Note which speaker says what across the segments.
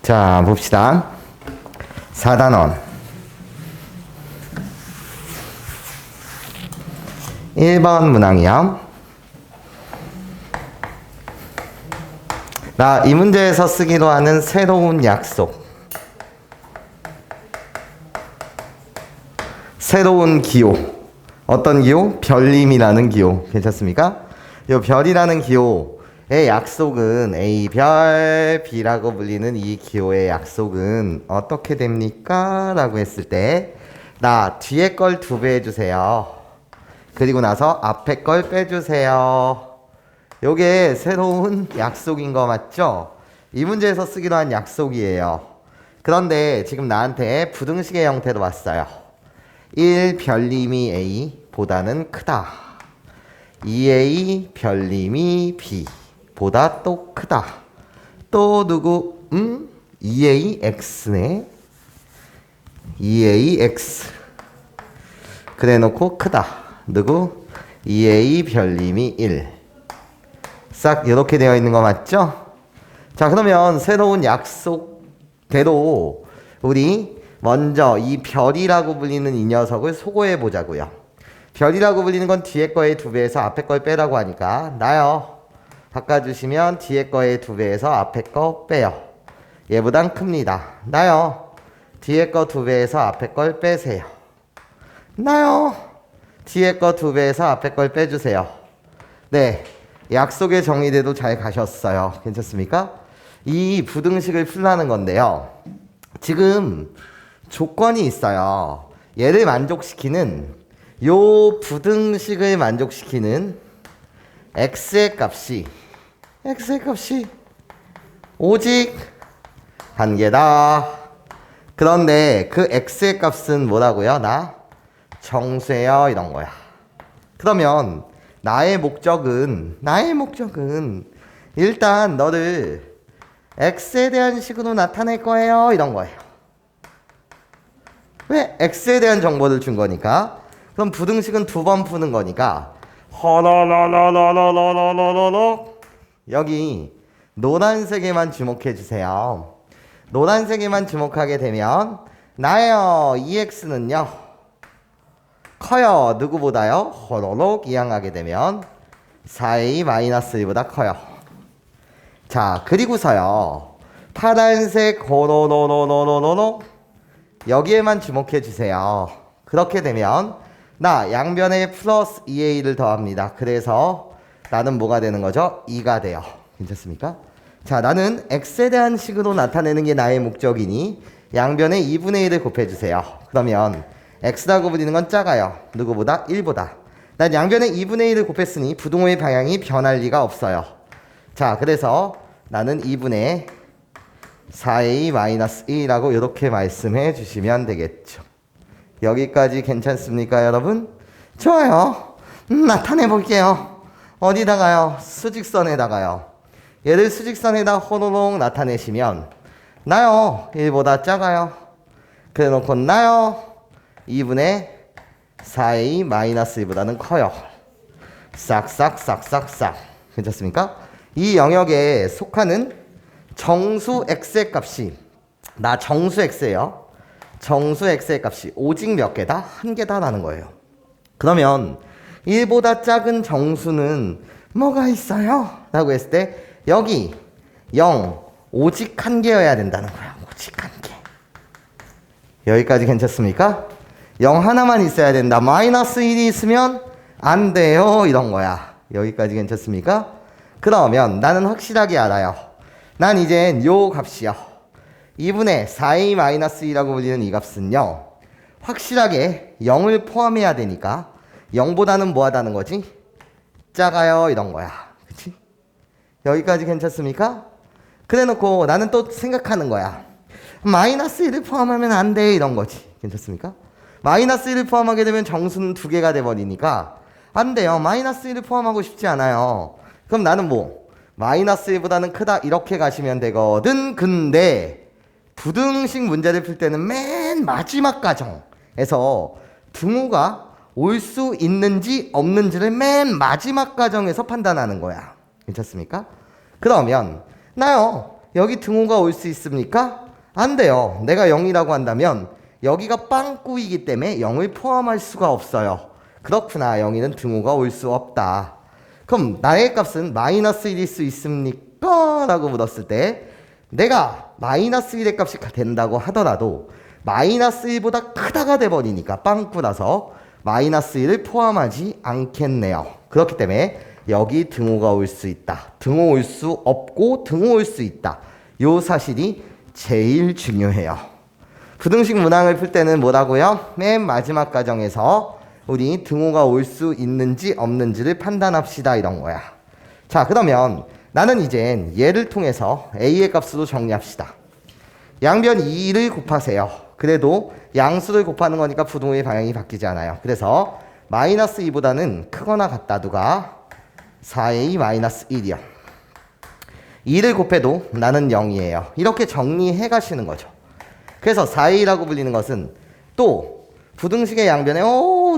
Speaker 1: 자, 봅시다. 4단원 1번 문항이요. 나 이 문제에서 쓰기로 하는 새로운 약속, 새로운 기호. 어떤 기호? 별림이라는 기호. 괜찮습니까? 이 별이라는 기호의 약속은 A별, B라고 불리는 이 기호의 약속은 어떻게 됩니까? 라고 했을 때 나 뒤에 걸 2배 해주세요. 그리고 나서 앞에 걸 빼주세요. 요게 새로운 약속인 거 맞죠? 이 문제에서 쓰기로 한 약속이에요. 그런데 지금 나한테 부등식의 형태로 왔어요. 1 별림이 A보다는 크다. 2A 별림이 B보다 또 크다. 또 누구? 2AX네. 2AX. 그래 놓고 크다. 누구? 2A 별림이 1. 싹 이렇게 되어 있는 거 맞죠? 자, 그러면 새로운 약속대로 우리 먼저 이 별이라고 불리는 이 녀석을 소거해 보자고요. 별이라고 불리는 건 뒤에 거의 2배에서 앞에 걸 빼라고 하니까 나요. 바꿔주시면 뒤에 거의 2배에서 앞에 거 빼요. 얘보단 큽니다. 나요. 뒤에 거 2배에서 앞에 걸 빼세요. 나요. 뒤에 거 2배에서 앞에 걸 빼주세요. 네, 약속의 정의대로 잘 가셨어요. 괜찮습니까? 이 부등식을 풀라는 건데요. 지금 조건이 있어요. 얘를 만족시키는, 요 부등식을 만족시키는 x의 값이 오직 한 개다. 그런데 그 x의 값은 뭐라고요? 나 정수예요, 이런 거야. 그러면 나의 목적은 일단 너를 x에 대한 식으로 나타낼 거예요, 이런 거예요. 왜? x에 대한 정보를 준 거니까. 그럼 부등식은 2번 푸는 거니까 여기 노란색에만 주목해 주세요. 노란색에만 주목하게 되면 나요 2x는요 커요. 누구보다요? 호로록 이항하게 되면 4a-1보다 커요. 자, 그리고서요 파란색 호로로로로로로 여기에만 주목해 주세요. 그렇게 되면 나 양변에 플러스 2a를 더합니다. 그래서 나는 뭐가 되는 거죠? 2가 돼요. 괜찮습니까? 자, 나는 x에 대한 식으로 나타내는 게 나의 목적이니 양변에 2분의 1을 곱해주세요. 그러면 x라고 불리는 건 작아요. 누구보다? 1보다. 난 양변에 2분의 1을 곱했으니 부등호의 방향이 변할 리가 없어요. 자, 그래서 나는 2분의 4a-1라고 이렇게 말씀해 주시면 되겠죠. 여기까지 괜찮습니까, 여러분? 좋아요. 나타내 볼게요. 어디다가요? 수직선에다가요. 얘를 수직선에다 호로록 나타내시면 나요 1보다 작아요. 그래 놓고 나요 2분의 4a-1보다는 커요. 싹싹싹싹싹. 괜찮습니까? 이 영역에 속하는 정수 x의 값이 나 정수 x예요. 정수 x의 값이 오직 몇 개다? 한 개다라는 거예요. 그러면 1보다 작은 정수는 뭐가 있어요? 라고 했을 때 여기 0 오직 한 개여야 된다는 거야. 오직 한 개. 여기까지 괜찮습니까? 0 하나만 있어야 된다. 마이너스 1이 있으면 안 돼요. 이런 거야. 여기까지 괜찮습니까? 그러면 나는 확실하게 알아요. 난 이젠 요 값이요. 2분의 4a-2라고 불리는 이 값은요. 확실하게 0을 포함해야 되니까 0보다는 뭐 하다는 거지? 작아요. 이런 거야. 그치? 여기까지 괜찮습니까? 그래 놓고 나는 또 생각하는 거야. 마이너스 1을 포함하면 안 돼. 이런 거지. 괜찮습니까? 마이너스 1을 포함하게 되면 정수는 2개가 돼버리니까 안 돼요. 마이너스 1을 포함하고 싶지 않아요. 그럼 나는 뭐? 마이너스 1보다는 크다. 이렇게 가시면 되거든. 근데 부등식 문제를 풀 때는 맨 마지막 과정에서 등호가 올 수 있는지 없는지를 맨 마지막 과정에서 판단하는 거야. 괜찮습니까? 그러면 나요 여기 등호가 올 수 있습니까? 안 돼요. 내가 0이라고 한다면 여기가 빵꾸이기 때문에 0을 포함할 수가 없어요. 그렇구나. 0이는 등호가 올 수 없다. 그럼 나의 값은 마이너스 1일 수 있습니까? 라고 물었을 때 내가 마이너스 1의 값이 된다고 하더라도 마이너스 1보다 크다가 돼버리니까 빵꾸라서 마이너스 1을 포함하지 않겠네요. 그렇기 때문에 여기 등호가 올 수 있다. 등호 올 수 없고 등호 올 수 있다. 요 사실이 제일 중요해요. 부등식 문항을 풀 때는 뭐라고요? 맨 마지막 과정에서 우리 등호가 올 수 있는지 없는지를 판단합시다 이런 거야. 자, 그러면 나는 이젠 얘를 통해서 a의 값으로 정리합시다. 양변 2를 곱하세요. 그래도 양수를 곱하는 거니까 부등호의 방향이 바뀌지 않아요. 그래서 마이너스 2보다는 크거나 같다. 누가? 4a 마이너스 1이요. 2를 곱해도 나는 0이에요. 이렇게 정리해 가시는 거죠. 그래서 4a라고 불리는 것은 또 부등식의 양변에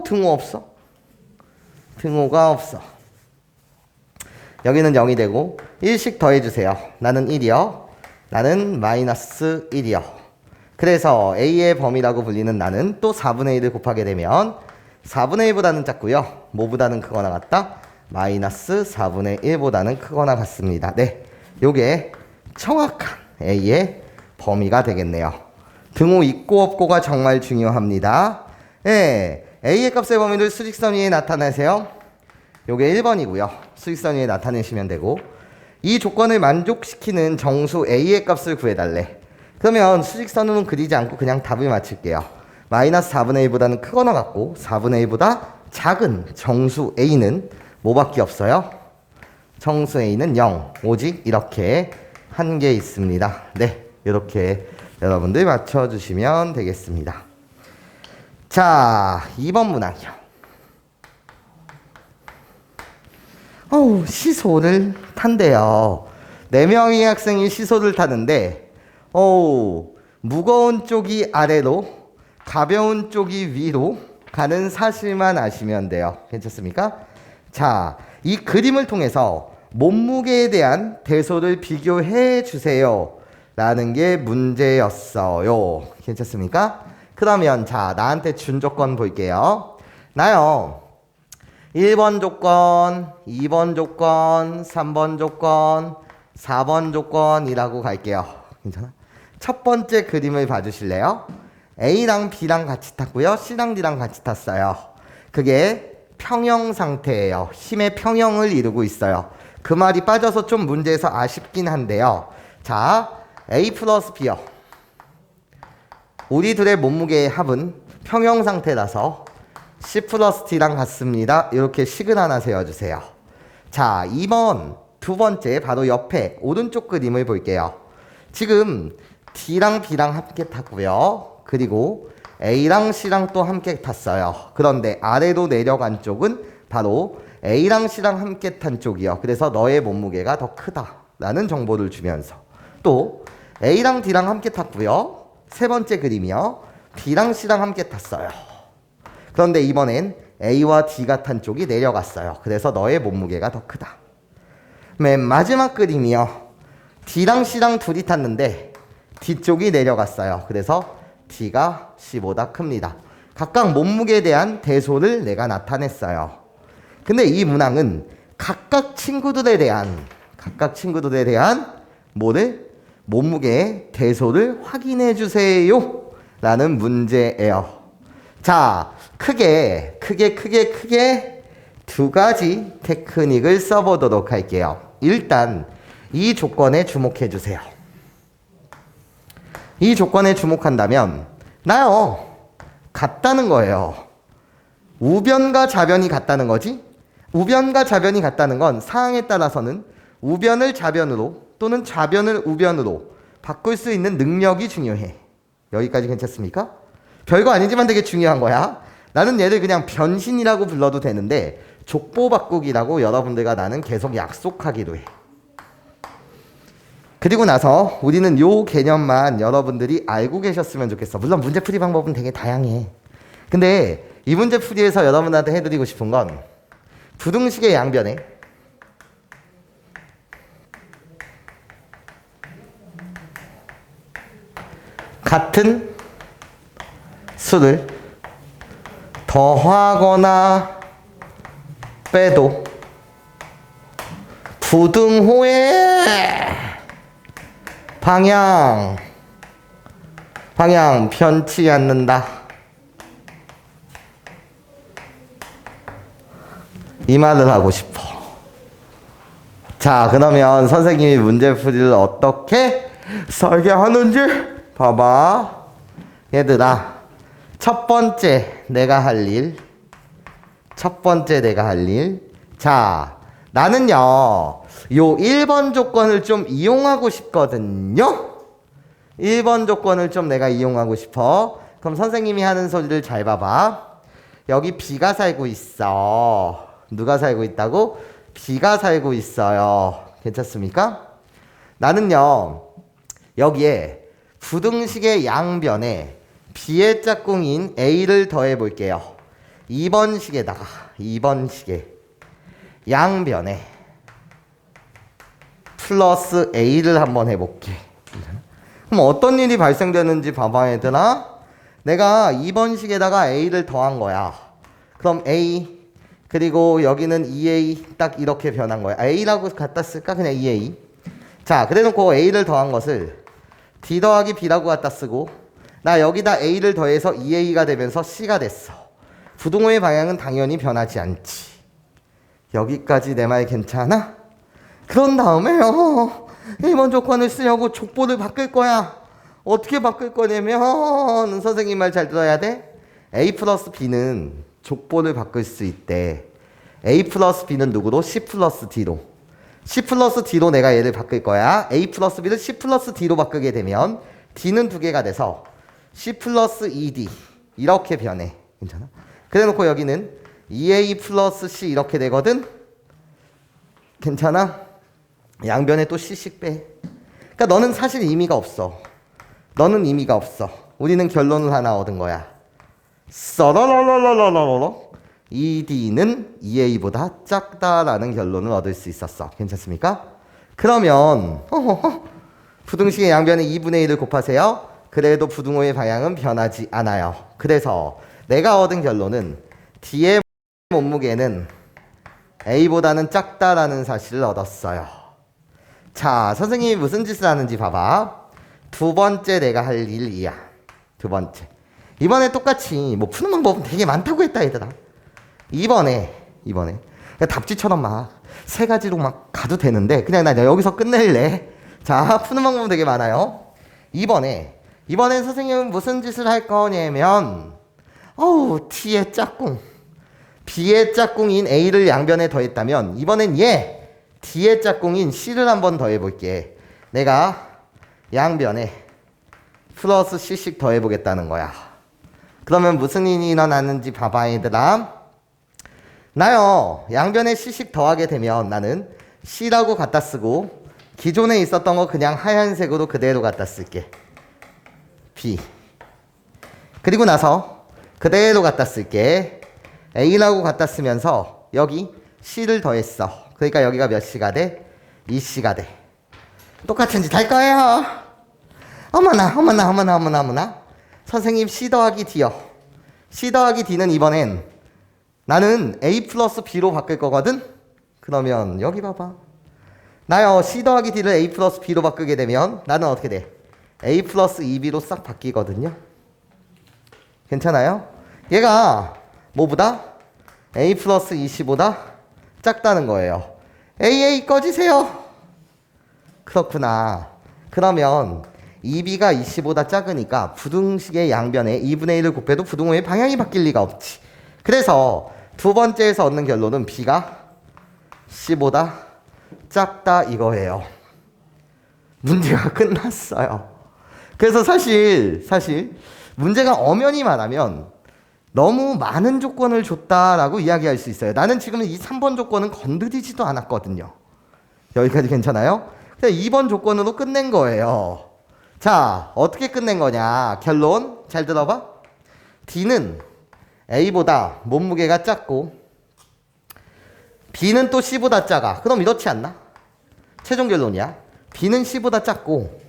Speaker 1: 등호 없어. 등호가 없어. 여기는 0이 되고 1씩 더해주세요. 나는 1이요. 나는 마이너스 1이요. 그래서 a의 범위라고 불리는 나는 또 4분의 1을 곱하게 되면 4분의 1보다는 작고요. 뭐보다는 크거나 같다? 마이너스 4분의 1보다는 크거나 같습니다. 네, 요게 정확한 a의 범위가 되겠네요. 등호 있고 없고가 정말 중요합니다. 네, a의 값의 범위를 수직선 위에 나타내세요. 요게 1번이고요. 수직선 위에 나타내시면 되고 이 조건을 만족시키는 정수 a의 값을 구해달래. 그러면 수직선은 그리지 않고 그냥 답을 맞출게요. 마이너스 4분의 1보다는 크거나 같고 4분의 1보다 작은 정수 a는 뭐밖에 없어요? 정수 a는 0. 오직 이렇게 한 개 있습니다. 네, 이렇게 여러분들 맞춰주시면 되겠습니다. 자, 2번 문항이요. 시소를 탄대요. 4명의 학생이 시소를 타는데 무거운 쪽이 아래로 가벼운 쪽이 위로 가는 사실만 아시면 돼요. 괜찮습니까? 자, 이 그림을 통해서 몸무게에 대한 대소를 비교해 주세요 라는 게 문제였어요. 괜찮습니까? 그러면 자, 나한테 준 조건 볼게요. 나요 1번 조건, 2번 조건, 3번 조건, 4번 조건이라고 갈게요. 괜찮아? 첫 번째 그림을 봐주실래요? A랑 B랑 같이 탔고요. C랑 D랑 같이 탔어요. 그게 평형 상태예요. 힘의 평형을 이루고 있어요. 그 말이 빠져서 좀 문제에서 아쉽긴 한데요. 자, A 플러스 B요. 우리 둘의 몸무게의 합은 평형 상태라서 C 플러스 D랑 같습니다. 이렇게 식을 하나 세워주세요. 자, 2번 두 번째 바로 옆에 오른쪽 그림을 볼게요. 지금 D랑 B랑 함께 탔고요. 그리고 A랑 C랑 또 함께 탔어요. 그런데 아래로 내려간 쪽은 바로 A랑 C랑 함께 탄 쪽이요. 그래서 너의 몸무게가 더 크다라는 정보를 주면서 또 A랑 D랑 함께 탔고요. 세 번째 그림이요. B랑 C랑 함께 탔어요. 그런데 이번엔 A와 D가 탄 쪽이 내려갔어요. 그래서 너의 몸무게가 더 크다. 맨 마지막 그림이요. D랑 C랑 둘이 탔는데 D 쪽이 내려갔어요. 그래서 D가 C보다 큽니다. 각각 몸무게에 대한 대소를 내가 나타냈어요. 근데 이 문항은 각각 친구들에 대한 뭐를? 몸무게의 대소를 확인해 주세요 라는 문제예요. 자, 크게 두 가지 테크닉을 써보도록 할게요. 일단 이 조건에 주목해 주세요. 이 조건에 주목한다면 나요 같다는 거예요. 우변과 좌변이 같다는 거지. 우변과 좌변이 같다는 건 상황에 따라서는 우변을 좌변으로 또는 좌변을 우변으로 바꿀 수 있는 능력이 중요해. 여기까지 괜찮습니까? 별거 아니지만 되게 중요한 거야. 나는 얘를 그냥 변신이라고 불러도 되는데 족보 바꾸기라고 여러분들과 나는 계속 약속하기도 해. 그리고 나서 우리는 요 개념만 여러분들이 알고 계셨으면 좋겠어. 물론 문제풀이 방법은 되게 다양해. 근데 이 문제풀이에서 여러분한테 해드리고 싶은 건 부등식의 양변에 같은 수를 더하거나 빼도 부등호의 방향 변치 않는다. 이 말을 하고 싶어. 자, 그러면 선생님이 문제풀이를 어떻게 설계하는지 봐봐. 얘들아, 첫 번째 내가 할 일. 자, 나는요, 요 1번 조건을 좀 이용하고 싶거든요. 1번 조건을 좀 내가 이용하고 싶어. 그럼 선생님이 하는 소리를 잘 봐봐. 여기 B가 살고 있어. 누가 살고 있다고? B가 살고 있어요. 괜찮습니까? 나는요, 여기에 부등식의 양변에 B의 짝꿍인 A를 더해 볼게요. 2번 식에다가 2번 식에 양변에 플러스 A를 한번 해볼게. 그럼 어떤 일이 발생되는지 봐봐, 얘들아. 내가 2번 식에다가 A를 더한 거야. 그럼 A 그리고 여기는 2A 딱 이렇게 변한 거야. A라고 갖다 쓸까? 그냥 2A. 자, 그래놓고 A를 더한 것을 D 더하기 B라고 갖다 쓰고 나 여기다 A를 더해서 2A가 되면서 C가 됐어. 부등호의 방향은 당연히 변하지 않지. 여기까지 내 말 괜찮아? 그런 다음에요, 1번 조건을 쓰려고 족보를 바꿀 거야. 어떻게 바꿀 거냐면 선생님 말 잘 들어야 돼. A 플러스 B는 족보를 바꿀 수 있대. A 플러스 B는 누구로? C 플러스 D로. C 플러스 D로 내가 얘를 바꿀 거야. A 플러스 B를 C 플러스 D로 바꾸게 되면 D는 두 개가 돼서 C 플러스 2D 이렇게 변해. 괜찮아? 그래 놓고 여기는 2A 플러스 C 이렇게 되거든. 괜찮아? 양변에 또 C씩 빼. 그러니까 너는 사실 의미가 없어. 우리는 결론을 하나 얻은 거야. 써러러러러러러러 2D는 2A보다 작다라는 결론을 얻을 수 있었어. 괜찮습니까? 그러면 부등식의 양변에 2분의 1을 곱하세요. 그래도 부등호의 방향은 변하지 않아요. 그래서 내가 얻은 결론은 D의 몸무게는 A보다는 작다라는 사실을 얻었어요. 자, 선생님이 무슨 짓을 하는지 봐봐. 두 번째 내가 할 일이야. 두 번째. 이번에 똑같이 뭐 푸는 방법은 되게 많다고 했다, 얘들아. 이번에 그냥 답지처럼 막 세 가지로 막 가도 되는데 그냥 나 여기서 끝낼래. 자, 푸는 방법은 되게 많아요. 이번엔 선생님은 무슨 짓을 할 거냐면 T의 짝꿍 B의 짝꿍인 A를 양변에 더했다면 이번엔 얘 D의 짝꿍인 C를 한번 더해볼게. 내가 양변에 플러스 C씩 더해보겠다는 거야. 그러면 무슨 일이 일어나는지 봐봐, 얘들아. 나요, 양변에 C씩 더하게 되면 나는 C라고 갖다 쓰고 기존에 있었던 거 그냥 하얀색으로 그대로 갖다 쓸게. B. 그리고 나서 그대로 갖다 쓸게. A라고 갖다 쓰면서 여기 C를 더했어. 그러니까 여기가 몇 C가 돼? 2C가 돼. 똑같은 짓 할 거예요. 어머나. 선생님 C 더하기 D요. C 더하기 D는 이번엔 나는 A 플러스 B로 바꿀 거거든? 그러면 여기 봐봐. 나요, C 더하기 D를 A 플러스 B로 바꾸게 되면 나는 어떻게 돼? A 플러스 2B로 싹 바뀌거든요. 괜찮아요? 얘가 뭐보다? A 플러스 2C보다 작다는 거예요. AA 꺼지세요. 그렇구나. 그러면 2B가 2C보다 작으니까 부등식의 양변에 2분의 1을 곱해도 부등호의 방향이 바뀔 리가 없지. 그래서 두 번째에서 얻는 결론은 B가 C보다 작다 이거예요. 문제가 끝났어요. 그래서 사실 문제가 엄연히 말하면 너무 많은 조건을 줬다라고 이야기할 수 있어요. 나는 지금 이 3번 조건은 건드리지도 않았거든요. 여기까지 괜찮아요? 그냥 2번 조건으로 끝낸 거예요. 자, 어떻게 끝낸 거냐? 결론 잘 들어봐. D는 A보다 몸무게가 작고 B는 또 C보다 작아. 그럼 이렇지 않나? 최종 결론이야. B는 C보다 작고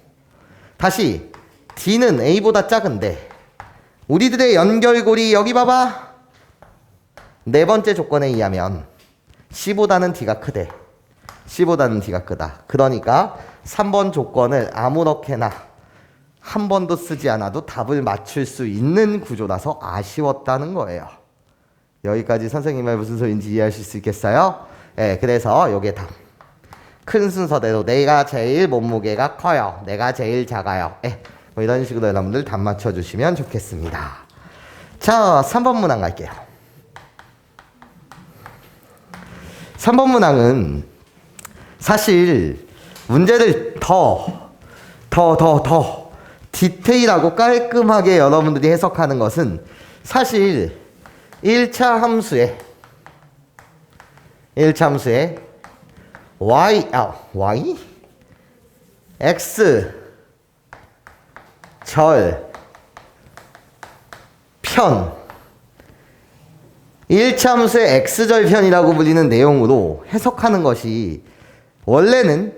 Speaker 1: 다시 D는 A보다 작은데 우리들의 연결고리 여기 봐봐. 네 번째 조건에 의하면 C보다는 D가 크대. C보다는 D가 크다. 그러니까 3번 조건을 아무렇게나 한 번도 쓰지 않아도 답을 맞출 수 있는 구조라서 아쉬웠다는 거예요. 여기까지 선생님의 무슨 소리인지 이해하실 수 있겠어요? 네, 그래서 요게 답. 큰 순서대로 내가 제일 몸무게가 커요. 내가 제일 작아요. 뭐 이런 식으로 여러분들 답 맞춰주시면 좋겠습니다. 자, 3번 문항 갈게요. 3번 문항은 사실 문제를 더 디테일하고 깔끔하게 여러분들이 해석하는 것은 사실 1차 함수에 y x 절 편 1차 함수의 x절편이라고 불리는 내용으로 해석하는 것이 원래는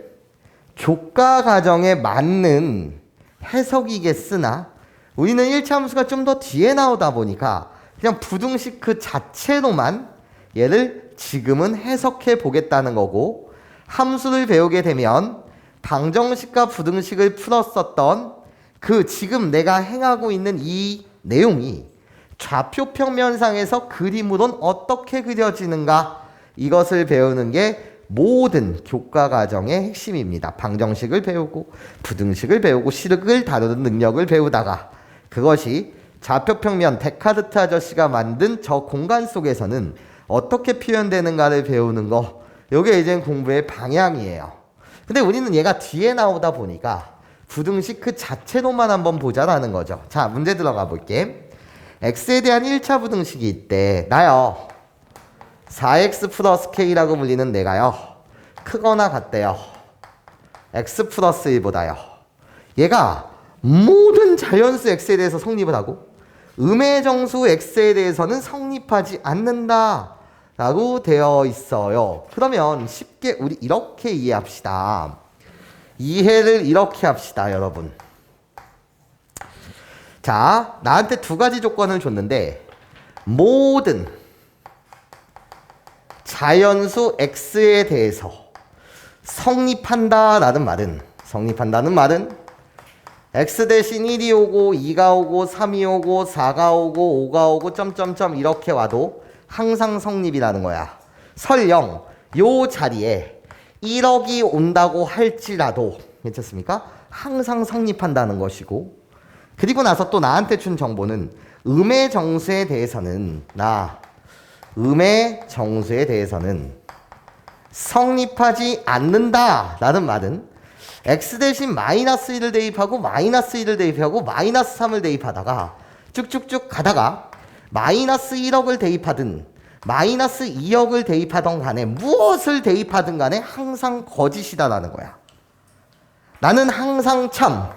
Speaker 1: 교과 과정에 맞는 해석이겠으나 우리는 1차 함수가 좀 더 뒤에 나오다 보니까 그냥 부등식 그 자체로만 얘를 지금은 해석해 보겠다는 거고, 함수를 배우게 되면 방정식과 부등식을 풀었었던 그 지금 내가 행하고 있는 이 내용이 좌표평면상에서 그림으론 어떻게 그려지는가, 이것을 배우는 게 모든 교과 과정의 핵심입니다. 방정식을 배우고 부등식을 배우고 식을 다루는 능력을 배우다가 그것이 좌표평면 데카르트 아저씨가 만든 저 공간 속에서는 어떻게 표현되는가를 배우는 거, 요게 이제 공부의 방향이에요. 근데 우리는 얘가 뒤에 나오다 보니까 부등식 그 자체로만 한번 보자라는 거죠. 자, 문제 들어가 볼게. x에 대한 1차 부등식이 있대. 나요 4x 플러스 k라고 불리는 내가요 크거나 같대요 x 플러스 1보다요. 얘가 모든 자연수 x에 대해서 성립을 하고 음의 정수 x에 대해서는 성립하지 않는다 라고 되어 있어요. 그러면 쉽게 우리 이렇게 이해합시다. 이해를 이렇게 합시다, 여러분. 자, 나한테 두 가지 조건을 줬는데 모든 자연수 x에 대해서 성립한다는 말은 x 대신 1이 오고 2가 오고 3이 오고 4가 오고 5가 오고 점점점 이렇게 와도 항상 성립이라는 거야. 설령 요 자리에 1억이 온다고 할지라도 괜찮습니까? 항상 성립한다는 것이고, 그리고 나서 또 나한테 준 정보는 음의 정수에 대해서는 음의 정수에 대해서는 성립하지 않는다 라는 말은 x 대신 마이너스 1을 대입하고 마이너스 1을 대입하고 마이너스 3을 대입하다가 쭉쭉쭉 가다가 마이너스 1억을 대입하든 마이너스 2억을 대입하던 간에 무엇을 대입하든 간에 항상 거짓이다라는 거야. 나는 항상 참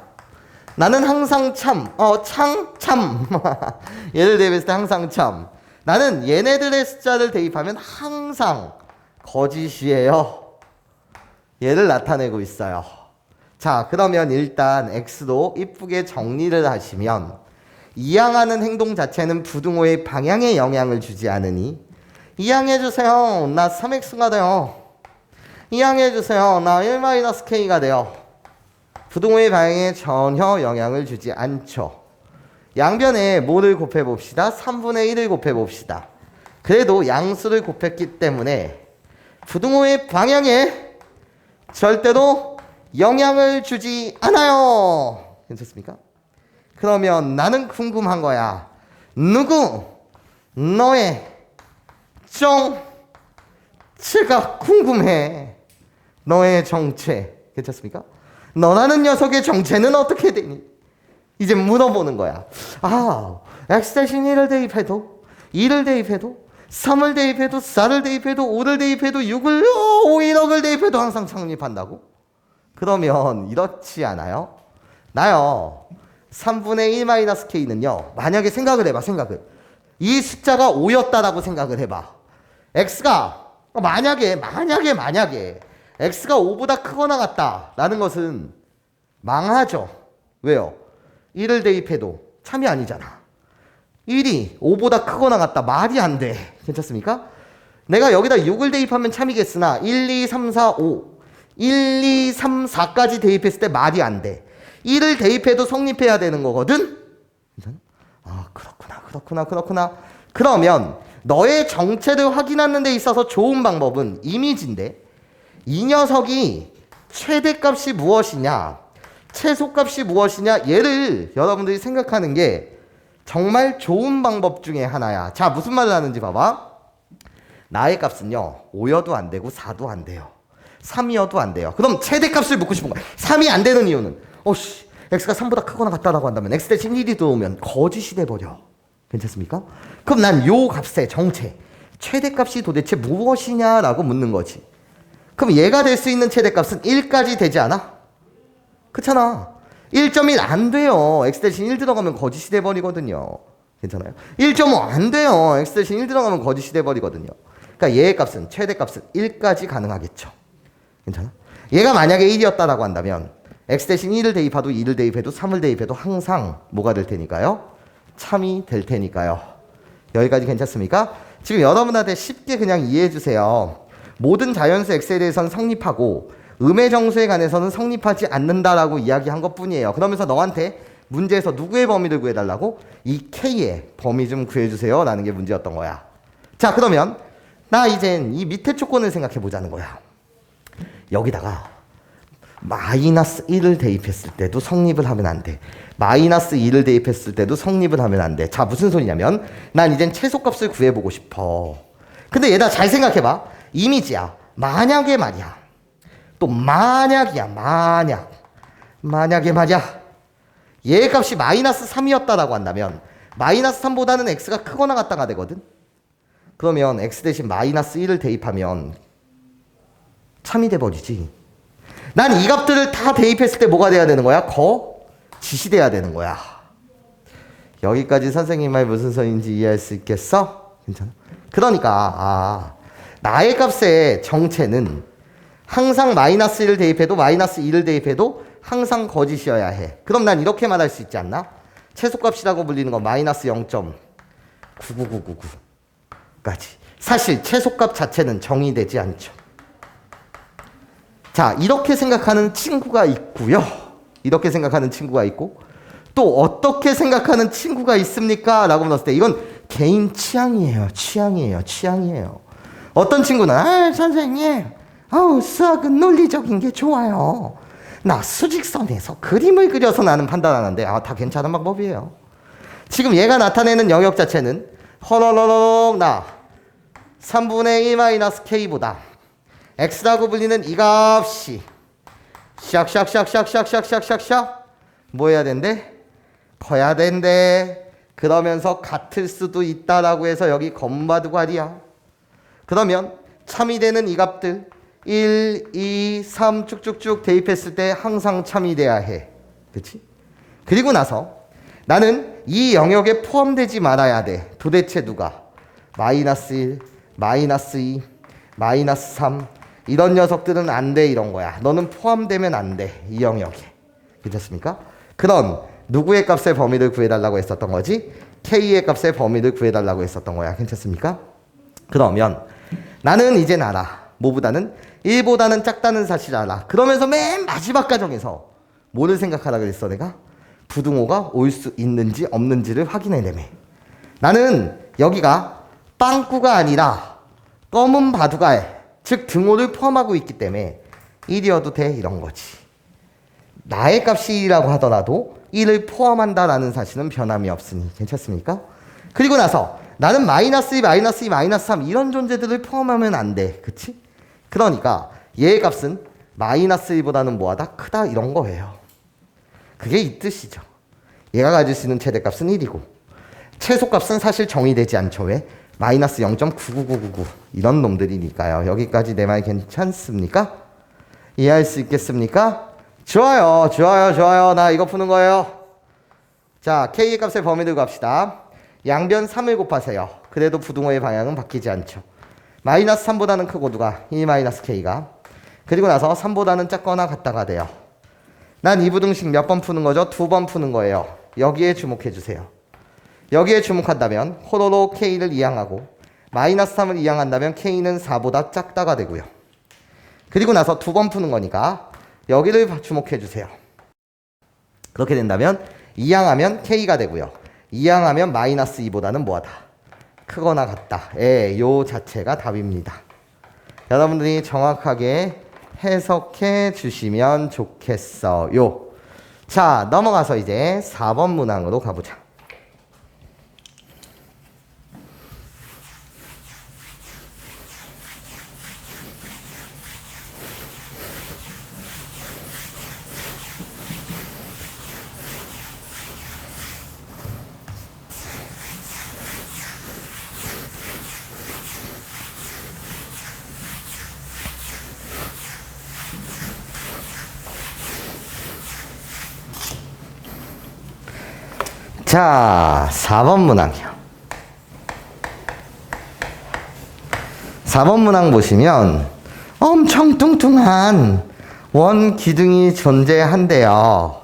Speaker 1: 얘를 대입했을 때 항상 참, 나는 얘네들의 숫자를 대입하면 항상 거짓이에요. 얘를 나타내고 있어요. 자, 그러면 일단 x도 이쁘게 정리를 하시면 이항하는 행동 자체는 부등호의 방향에 영향을 주지 않으니 이항해주세요. 나 3x가 돼요. 이항해주세요. 나 1-k가 돼요. 부등호의 방향에 전혀 영향을 주지 않죠. 양변에 뭐를 곱해봅시다. 3분의 1을 곱해봅시다. 그래도 양수를 곱했기 때문에 부등호의 방향에 절대로 영향을 주지 않아요. 괜찮습니까? 그러면 나는 궁금한 거야. 너의 정체가 궁금해. 너의 정체. 괜찮습니까? 너라는 녀석의 정체는 어떻게 되니? 이제 물어보는 거야. x 대신 1을 대입해도 2를 대입해도 3을 대입해도 4를 대입해도 5를 대입해도 6을 1억을 대입해도 항상 성립한다고? 그러면 이렇지 않아요? 나요 3분의 1-k는요 만약에 생각을 해봐. 이 숫자가 5였다라고 생각을 해봐. x가 만약에 x가 5보다 크거나 같다라는 것은 망하죠. 왜요? 1을 대입해도 참이 아니잖아. 1이 5보다 크거나 같다. 말이 안 돼. 괜찮습니까? 내가 여기다 6을 대입하면 참이겠으나 1, 2, 3, 4, 5 1, 2, 3, 4까지 대입했을 때 말이 안 돼. 1을 대입해도 성립해야 되는 거거든? 아, 그렇구나. 그러면 너의 정체를 확인하는 데 있어서 좋은 방법은 이미지인데, 이 녀석이 최대값이 무엇이냐, 최소값이 무엇이냐, 얘를 여러분들이 생각하는 게 정말 좋은 방법 중에 하나야. 자, 무슨 말을 하는지 봐봐. 나의 값은요 5여도 안 되고 4도 안 돼요. 3이어도 안 돼요. 그럼 최대값을 묻고 싶은 거야. 3이 안 되는 이유는 x가 3보다 크거나 같다라고 한다면 x 대신 1이 들어오면 거짓이 돼버려. 괜찮습니까? 그럼 난 요 값의 정체, 최대값이 도대체 무엇이냐라고 묻는 거지. 그럼 얘가 될 수 있는 최대값은 1까지 되지 않아? 그렇잖아. 1.1 안 돼요. x 대신 1 들어가면 거짓이 돼버리거든요. 괜찮아요? 1.5 안 돼요. x 대신 1 들어가면 거짓이 돼버리거든요. 그러니까 얘의 값은, 최대값은 1까지 가능하겠죠. 괜찮아? 얘가 만약에 1이었다라고 한다면 x 대신 1을 대입해도 2를 대입해도 3을 대입해도 항상 뭐가 될 테니까요? 참이 될 테니까요. 여기까지 괜찮습니까? 지금 여러분한테 쉽게 그냥 이해해 주세요. 모든 자연수 x에 대해서는 성립하고 음의 정수에 관해서는 성립하지 않는다라고 이야기한 것뿐이에요. 그러면서 너한테 문제에서 누구의 범위를 구해달라고? 이 K의 범위 좀 구해주세요 라는 게 문제였던 거야. 자, 그러면 나 이젠 이 밑에 조건을 생각해 보자는 거야. 여기다가 마이너스 1을 대입했을 때도 성립을 하면 안 돼. 마이너스 2를 대입했을 때도 성립을 하면 안 돼. 자, 무슨 소리냐면 난 이젠 최소값을 구해보고 싶어. 근데 얘들아 잘 생각해봐. 이미지야. 만약에 말이야. 또 만약이야. 만약에 말이야. 얘의 값이 마이너스 3이었다라고 한다면 마이너스 3보다는 x가 크거나 같다가 되거든. 그러면 x 대신 마이너스 1을 대입하면 참이 돼버리지. 난 이 값들을 다 대입했을 때 뭐가 돼야 되는 거야? 거짓이 돼야 되는 거야. 여기까지 선생님 말 무슨 소리인지 이해할 수 있겠어? 괜찮아? 그러니까 나의 값의 정체는 항상 마이너스 1을 대입해도 마이너스 2를 대입해도 항상 거짓이어야 해. 그럼 난 이렇게 말할 수 있지 않나? 최소값이라고 불리는 건 마이너스 0.99999까지. 사실 최소값 자체는 정의되지 않죠. 자, 이렇게 생각하는 친구가 있고요. 이렇게 생각하는 친구가 있고 또 어떻게 생각하는 친구가 있습니까? 라고 물었을 때 이건 개인 취향이에요. 어떤 친구는 선생님 수학은 논리적인 게 좋아요. 나 수직선에서 그림을 그려서 나는 판단하는데 다 괜찮은 방법이에요. 지금 얘가 나타내는 영역 자체는 허러러러 나 3분의 1 마이너스 k보다 x라고 불리는 이 값이 샥샥샥샥샥샥샥샥 뭐 해야 된대? 커야 된대. 그러면서 같을 수도 있다라고 해서 여기 건바두괄이야. 그러면 참이 되는 이 값들 1, 2, 3 쭉쭉쭉 대입했을 때 항상 참이 돼야 해. 그치? 그리고 나서 나는 이 영역에 포함되지 말아야 돼. 도대체 누가? 마이너스 1, 마이너스 2, 마이너스 3 이런 녀석들은 안 돼 이런 거야. 너는 포함되면 안 돼. 이 영역에. 괜찮습니까? 그런 누구의 값의 범위를 구해달라고 했었던 거지? K의 값의 범위를 구해달라고 했었던 거야. 괜찮습니까? 그러면 나는 이젠 알아. 뭐보다는 1보다는 작다는 사실을 알아. 그러면서 맨 마지막 과정에서 뭐를 생각하라 그랬어 내가? 부등호가 올 수 있는지 없는지를 확인해내매. 나는 여기가 빵꾸가 아니라 검은 바둑알 즉 등호를 포함하고 있기 때문에 1이어도 돼 이런 거지. 나의 값이 1이라고 하더라도 1을 포함한다라는 사실은 변함이 없으니 괜찮습니까? 그리고 나서 나는 마이너스 2, 마이너스 2, 마이너스 3 이런 존재들을 포함하면 안 돼. 그치? 그러니까 얘의 값은 마이너스 1보다는 뭐하다? 크다 이런 거예요. 그게 이 뜻이죠. 얘가 가질 수 있는 최대값은 1이고 최소값은 사실 정의되지 않죠. 왜? 마이너스 0.99999 이런 놈들이니까요. 여기까지 내 말 괜찮습니까? 이해할 수 있겠습니까? 좋아요. 나 이거 푸는 거예요. 자, K의 값의 범위를 구합시다. 양변 3을 곱하세요. 그래도 부등호의 방향은 바뀌지 않죠. 마이너스 3보다는 크고 누가? 1 마이너스 K가. 그리고 나서 3보다는 작거나 같다가 돼요. 난 이 부등식 몇 번 푸는 거죠? 2번 푸는 거예요. 여기에 주목해 주세요. 여기에 주목한다면 호로로 K를 이항하고 마이너스 3을 이항한다면 K는 4보다 작다가 되고요. 그리고 나서 두 번 푸는 거니까 여기를 주목해 주세요. 그렇게 된다면 이항하면 K가 되고요. 이항하면 마이너스 2보다는 뭐하다? 크거나 같다. 예, 요 자체가 답입니다. 여러분들이 정확하게 해석해 주시면 좋겠어요. 자, 넘어가서 이제 4번 문항으로 가보자. 자, 4번 문항이요. 4번 문항 보시면 엄청 뚱뚱한 원 기둥이 존재한대요.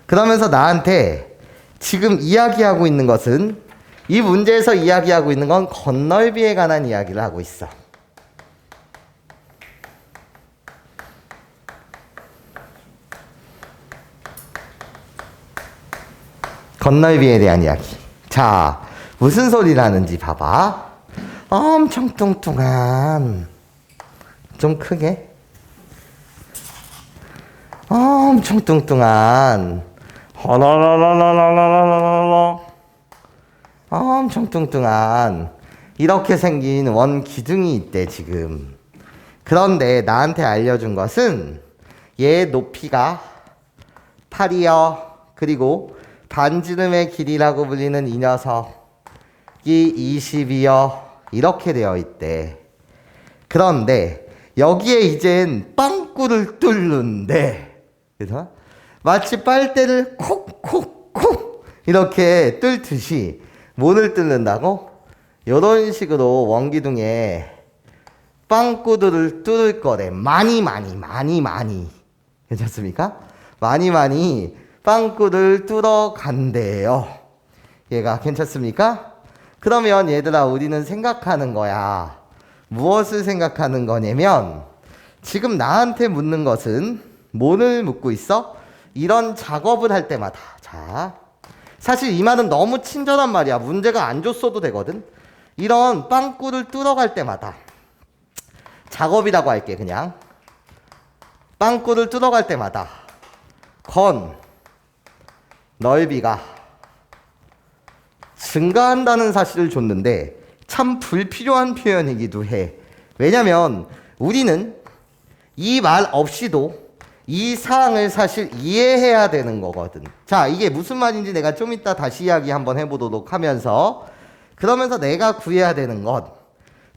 Speaker 1: 그러면서 나한테 지금 이야기하고 있는 것은, 이 문제에서 이야기하고 있는 건 건널비에 관한 이야기를 하고 있어. 건널비에 대한 이야기. 자, 무슨 소리를 하는지 봐봐. 엄청 뚱뚱한, 좀 크게, 엄청 뚱뚱한, 허러러러러러러러러, 엄청 뚱뚱한 이렇게 생긴 원 기둥이 있대 지금. 그런데 나한테 알려준 것은 얘 높이가 8이요. 그리고 반지름의 길이라고 불리는 이 녀석이 20이요. 이렇게 되어 있대. 그런데 여기에 이젠 빵꾸를 뚫는데, 그래서 마치 빨대를 콕콕콕 이렇게 뚫듯이 뭐를 뚫는다고? 이런 식으로 원기둥에 빵꾸들을 뚫을 거래. 많이 괜찮습니까? 많이 빵꾸를 뚫어 간대요. 얘가 괜찮습니까? 그러면 얘들아, 우리는 생각하는 거야. 무엇을 생각하는 거냐면, 지금 나한테 묻는 것은 뭐를 묻고 있어? 이런 작업을 할 때마다. 자, 사실 이 말은 너무 친절한 말이야. 문제가 안 줬어도 되거든. 이런 빵꾸를 뚫어갈 때마다, 작업이라고 할게 그냥. 빵꾸를 뚫어갈 때마다 넓이가 증가한다는 사실을 줬는데 참 불필요한 표현이기도 해. 왜냐면 우리는 이 말 없이도 이 사항을 사실 이해해야 되는 거거든. 자, 이게 무슨 말인지 내가 좀 이따 다시 이야기 한번 해보도록 하면서, 그러면서 내가 구해야 되는 것,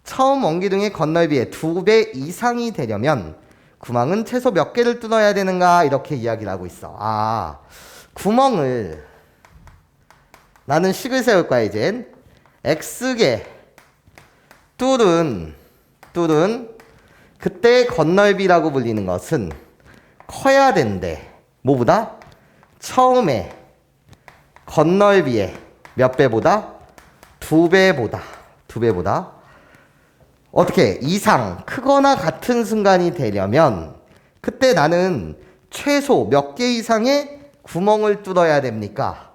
Speaker 1: 처음 원기둥의 건널비의 2배 이상이 되려면 구멍은 최소 몇 개를 뚫어야 되는가, 이렇게 이야기를 하고 있어. 아, 구멍을, 나는 식을 세울 거야 이젠. X개 뚫은 그때 건널비라고 불리는 것은 커야 된대. 뭐보다? 처음에 건널비의 몇 배보다? 2배보다. 어떻게? 이상, 크거나 같은 순간이 되려면 그때 나는 최소 몇 개 이상의 구멍을 뚫어야 됩니까?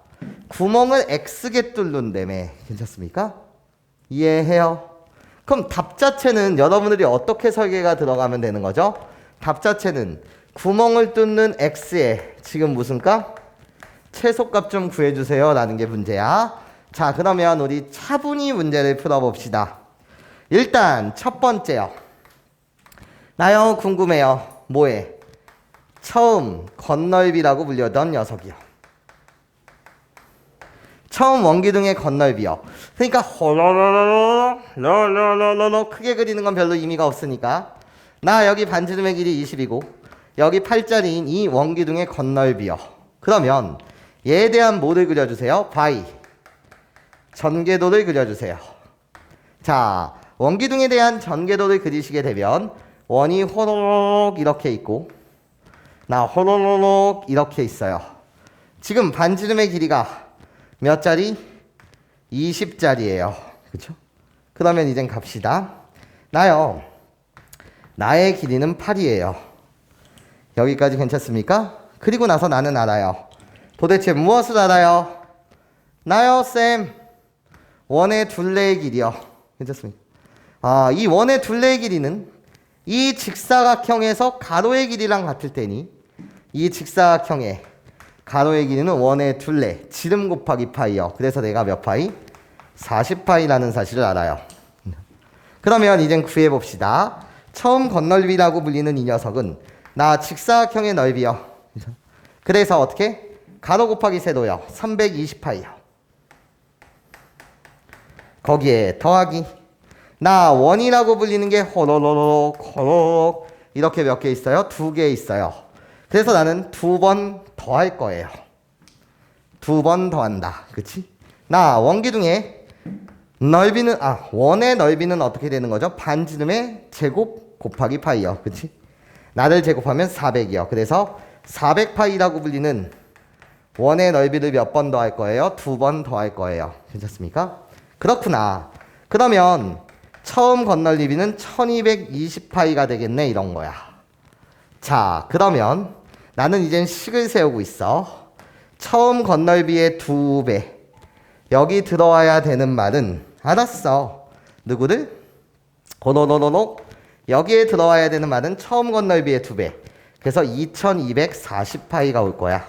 Speaker 1: 구멍을 X개 뚫는다며. 괜찮습니까? 이해해요? 그럼 답 자체는 여러분들이 어떻게 설계가 들어가면 되는 거죠? 답 자체는 구멍을 뚫는 X에 지금 무슨 값? 최소값 좀 구해주세요 라는 게 문제야. 자, 그러면 우리 차분히 문제를 풀어봅시다. 일단 첫 번째요. 나요 궁금해요. 뭐해? 처음 건널비라고 불리던 녀석이요. 처음 원기둥의 건널비요. 그러니까 호로로로로로로로로 크게 그리는 건 별로 의미가 없으니까, 나 여기 반지름의 길이 20이고 여기 8짜리인 이 원기둥의 건널비요. 그러면 얘에 대한 뭐를 그려주세요? 바이 전개도를 그려주세요. 자, 원기둥에 대한 전개도를 그리시게 되면 원이 호로록 이렇게 있고 나 호로록 이렇게 있어요. 지금 반지름의 길이가 몇 짜리? 20짜리예요. 그쵸? 그러면 이젠 갑시다. 나의 길이는 8이에요. 여기까지 괜찮습니까? 그리고 나서 나는 알아요. 도대체 무엇을 알아요? 나요, 쌤. 원의 둘레의 길이요. 괜찮습니까? 이 원의 둘레의 길이는 이 직사각형에서 가로의 길이랑 같을 테니 이 직사각형의 가로의 길이는 원의 둘레, 지름 곱하기 파이요. 그래서 내가 몇 파이? 40파이라는 사실을 알아요. 그러면 이젠 구해봅시다. 처음 건널비라고 불리는 이 녀석은 나 직사각형의 넓이요. 그래서 어떻게? 가로 곱하기 세로요. 320파이요. 거기에 더하기. 나 원이라고 불리는 게 호로로록 이렇게 몇 개 있어요? 2개 있어요. 그래서 나는 2번 더할 거예요. 2번 더한다. 그치? 나 원기둥의 넓이는 원의 넓이는 어떻게 되는 거죠? 반지름의 제곱 곱하기 파이요. 그치? 나를 제곱하면 400이요. 그래서 400파이라고 불리는 원의 넓이를 몇 번 더할 거예요? 2번 더할 거예요. 괜찮습니까? 그렇구나. 그러면 처음 건널리비는 1220파이가 되겠네 이런 거야. 자, 그러면 나는 이젠 식을 세우고 있어. 처음 건널비의 2배. 여기 들어와야 되는 말은 알았어. 누구를? 고노노노노. 여기에 들어와야 되는 말은 처음 건널비의 2배. 그래서 2240파이가 올 거야.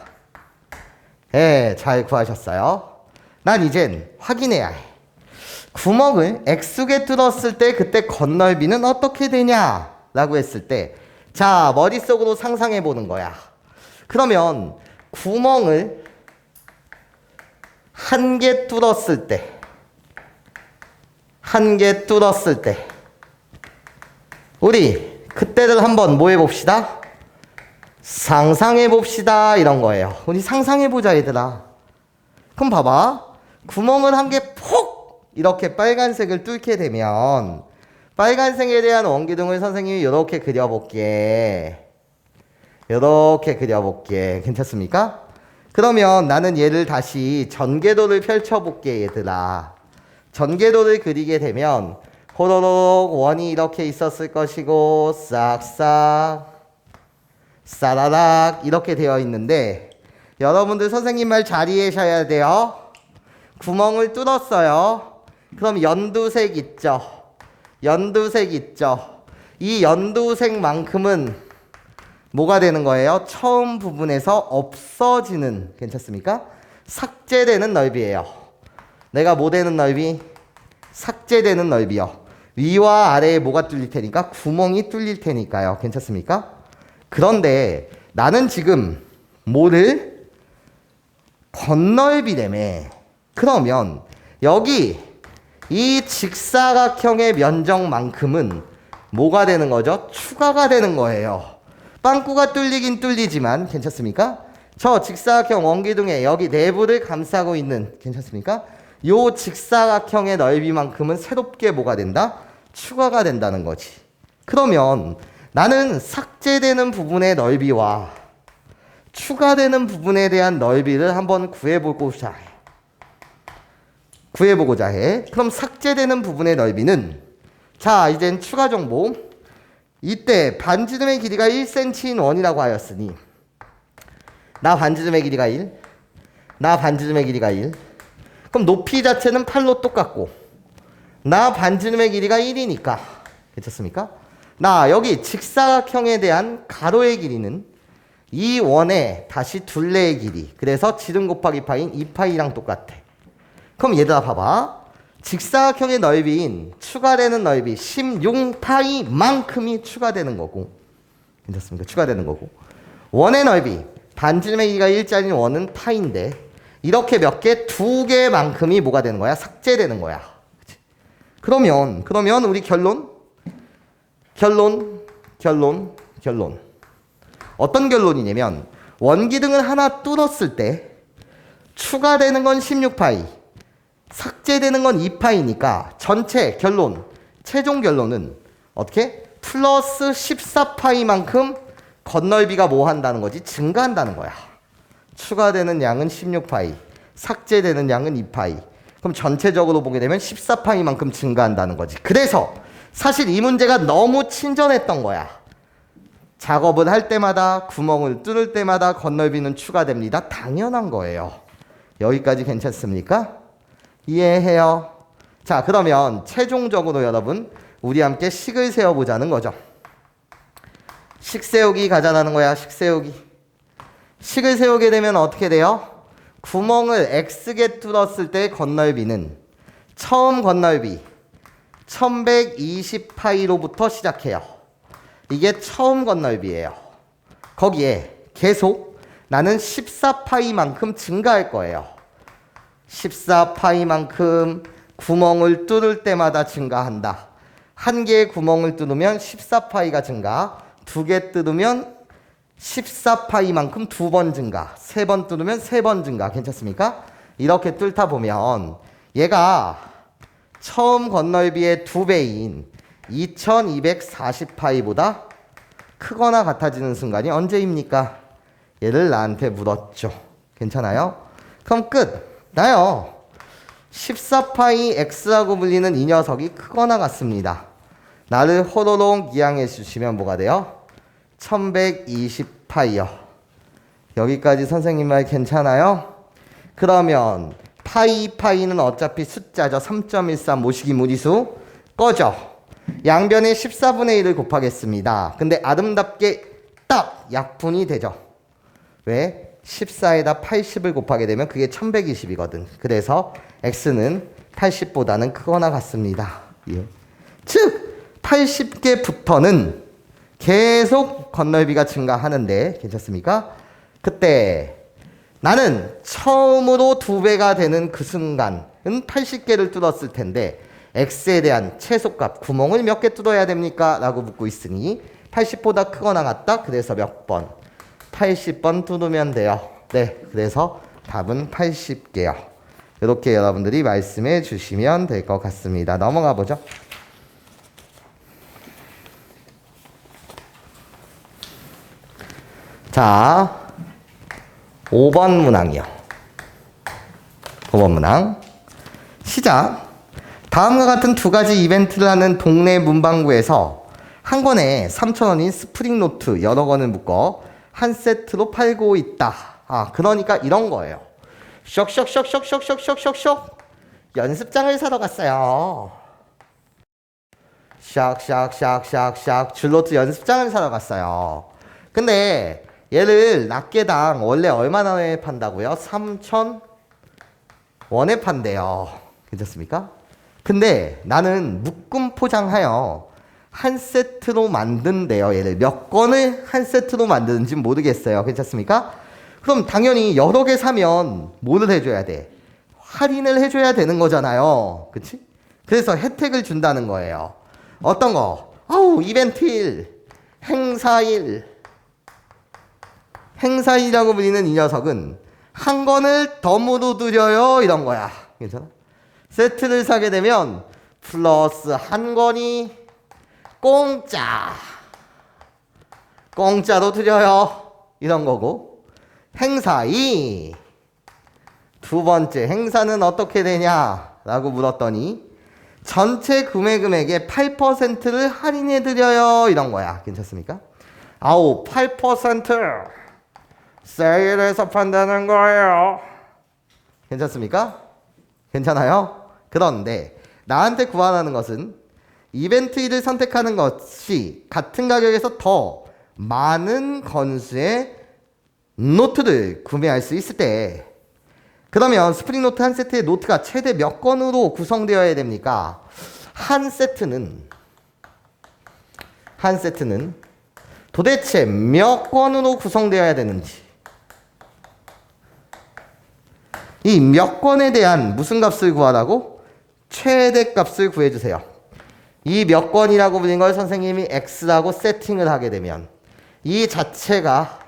Speaker 1: 예, 잘 구하셨어요. 난 이젠 확인해야 해. 구멍을 X개 뚫었을 때 그때 건널비는 어떻게 되냐? 라고 했을 때 자, 머릿속으로 상상해 보는 거야. 그러면 구멍을 1개 뚫었을 때 1개 뚫었을 때 우리 그때를 한번 뭐 해봅시다? 상상해 봅시다 이런 거예요. 우리 상상해 보자 얘들아. 그럼 봐봐. 구멍을 1개 폭 이렇게 빨간색을 뚫게 되면 빨간색에 대한 원기둥을 선생님이 이렇게 그려볼게. 이렇게 그려볼게. 괜찮습니까? 그러면 나는 얘를 다시 전개도를 펼쳐볼게 얘들아. 전개도를 그리게 되면 호로록 원이 이렇게 있었을 것이고 싹싹 싸라락 이렇게 되어 있는데 여러분들 선생님 말 잘 이해하셔야 돼요. 구멍을 뚫었어요. 그럼 연두색 있죠? 연두색 있죠? 이 연두색만큼은 뭐가 되는 거예요? 처음 부분에서 없어지는, 괜찮습니까? 삭제되는 넓이에요. 내가 뭐 되는 넓이? 삭제되는 넓이요. 위와 아래에 뭐가 뚫릴 테니까? 구멍이 뚫릴 테니까요. 괜찮습니까? 그런데 나는 지금 뭐를? 건넓이라며. 그러면 여기 이 직사각형의 면적만큼은 뭐가 되는 거죠? 추가가 되는 거예요. 빵꾸가 뚫리긴 뚫리지만 괜찮습니까? 저 직사각형 원기둥에 여기 내부를 감싸고 있는, 괜찮습니까? 요 직사각형의 넓이만큼은 새롭게 뭐가 된다? 추가가 된다는 거지. 그러면 나는 삭제되는 부분의 넓이와 추가되는 부분에 대한 넓이를 한번 구해보고자 해. 그럼 삭제되는 부분의 넓이는, 자, 이젠 추가 정보. 이때 반지름의 길이가 1cm인 원이라고 하였으니 나 반지름의 길이가 1, 나 반지름의 길이가 1. 그럼 높이 자체는 8로 똑같고 나 반지름의 길이가 1이니까, 괜찮습니까? 나 여기 직사각형에 대한 가로의 길이는 이 원의 다시 둘레의 길이, 그래서 지름 곱하기 파인 2파이랑 똑같아. 그럼 얘들아 봐봐. 직사각형의 넓이인 추가되는 넓이 16파이만큼이 추가되는 거고, 괜찮습니까? 추가되는 거고, 원의 넓이 반지름의 길이가 1짜리인 원은 파인데 이렇게 몇 개? 2개만큼이 뭐가 되는 거야? 삭제되는 거야. 그치? 그러면 우리 결론. 어떤 결론이냐면 원기둥을 하나 뚫었을 때 추가되는 건 16파이, 삭제되는 건 2파이니까 전체 결론, 최종 결론은 어떻게? 플러스 14파이만큼 건널비가 뭐 한다는 거지? 증가한다는 거야. 추가되는 양은 16파이, 삭제되는 양은 2파이. 그럼 전체적으로 보게 되면 14파이만큼 증가한다는 거지. 그래서 사실 이 문제가 너무 친절했던 거야. 작업을 할 때마다 구멍을 뚫을 때마다 건널비는 추가됩니다. 당연한 거예요. 여기까지 괜찮습니까? 이해해요? 자, 그러면 최종적으로 여러분 우리 함께 식을 세워보자는 거죠. 식 세우기 가자라는 거야. 식 세우기. 식을 세우게 되면 어떻게 돼요? 구멍을 X개 뚫었을 때 건널비는 처음 건널비 1120파이로부터 시작해요. 이게 처음 건널비예요. 거기에 계속 나는 14파이만큼 증가할 거예요. 14파이만큼 구멍을 뚫을 때마다 증가한다. 한 개의 구멍을 뚫으면 14파이가 증가, 두 개 뚫으면 14파이만큼 두 번 증가, 세 번 뚫으면 세 번 증가. 괜찮습니까? 이렇게 뚫다 보면 얘가 처음 건널비의 2배인 2240파이보다 크거나 같아지는 순간이 언제입니까? 얘를 나한테 물었죠. 괜찮아요? 그럼 끝. 나요. 14파이 x라고 불리는 이 녀석이 크거나 같습니다. 나를 호로록 이항해 주시면 뭐가 돼요? 1120파이요. 여기까지 선생님 말 괜찮아요? 그러면 파이는 어차피 숫자죠. 3.13 모시기 무리수 꺼져. 양변에 14분의 1을 곱하겠습니다. 근데 아름답게 딱 약분이 되죠. 왜? 14에다 80을 곱하게 되면 그게 1120이거든. 그래서 x는 80보다는 크거나 같습니다. 예. 즉 80개부터는 계속 건널비가 증가하는데 괜찮습니까? 그때 나는 처음으로 2배가 되는 그 순간은 80개를 뚫었을 텐데 x에 대한 최소값 구멍을 몇 개 뚫어야 됩니까? 라고 묻고 있으니 80보다 크거나 같다. 그래서 몇 번? 80번 뚫으면 돼요. 네, 그래서 답은 80개요. 이렇게 여러분들이 말씀해 주시면 될 것 같습니다. 넘어가 보죠. 자, 5번 문항이요. 5번 문항. 시작. 다음과 같은 두 가지 이벤트를 하는 동네 문방구에서 한 권에 3,000원인 스프링 노트 여러 권을 묶어 한 세트로 팔고 있다. 아, 그러니까 이런 거예요. 쇽쇽쇽쇽쇽쇽쇽쇽 연습장을 사러 갔어요. 샥샥샥샥샥 줄노트 연습장을 사러 갔어요. 근데 얘를 낱개당 원래 얼마나에 판다고요? 3,000원에 판대요. 괜찮습니까? 근데 나는 묶음 포장하여 한 세트로 만든대요. 얘를 몇 권을 한 세트로 만드는지 모르겠어요. 괜찮습니까? 그럼 당연히 여러 개 사면 뭐를 해줘야 돼? 할인을 해줘야 되는 거잖아요. 그치? 그래서 혜택을 준다는 거예요. 어떤 거? 이벤트일, 행사일. 행사일이라고 불리는 이 녀석은 한 권을 덤으로 드려요. 이런 거야. 괜찮아? 세트를 사게 되면 플러스 한 권이 공짜로 드려요. 이런 거고. 행사이 두 번째 행사는 어떻게 되냐 라고 물었더니 전체 구매 금액의 8%를 할인해 드려요. 이런 거야. 괜찮습니까? 8% 세일해서 판다는 거예요. 괜찮습니까? 괜찮아요? 그런데 나한테 구하라는 것은 이벤트 1을 선택하는 것이 같은 가격에서 더 많은 건수의 노트를 구매할 수 있을 때, 그러면 스프링 노트 한 세트의 노트가 최대 몇 권으로 구성되어야 됩니까? 한 세트는 도대체 몇 권으로 구성되어야 되는지, 이 몇 권에 대한 무슨 값을 구하라고? 최대값을 구해주세요. 이 몇 권이라고 불린 걸 선생님이 x라고 세팅을 하게 되면 이 자체가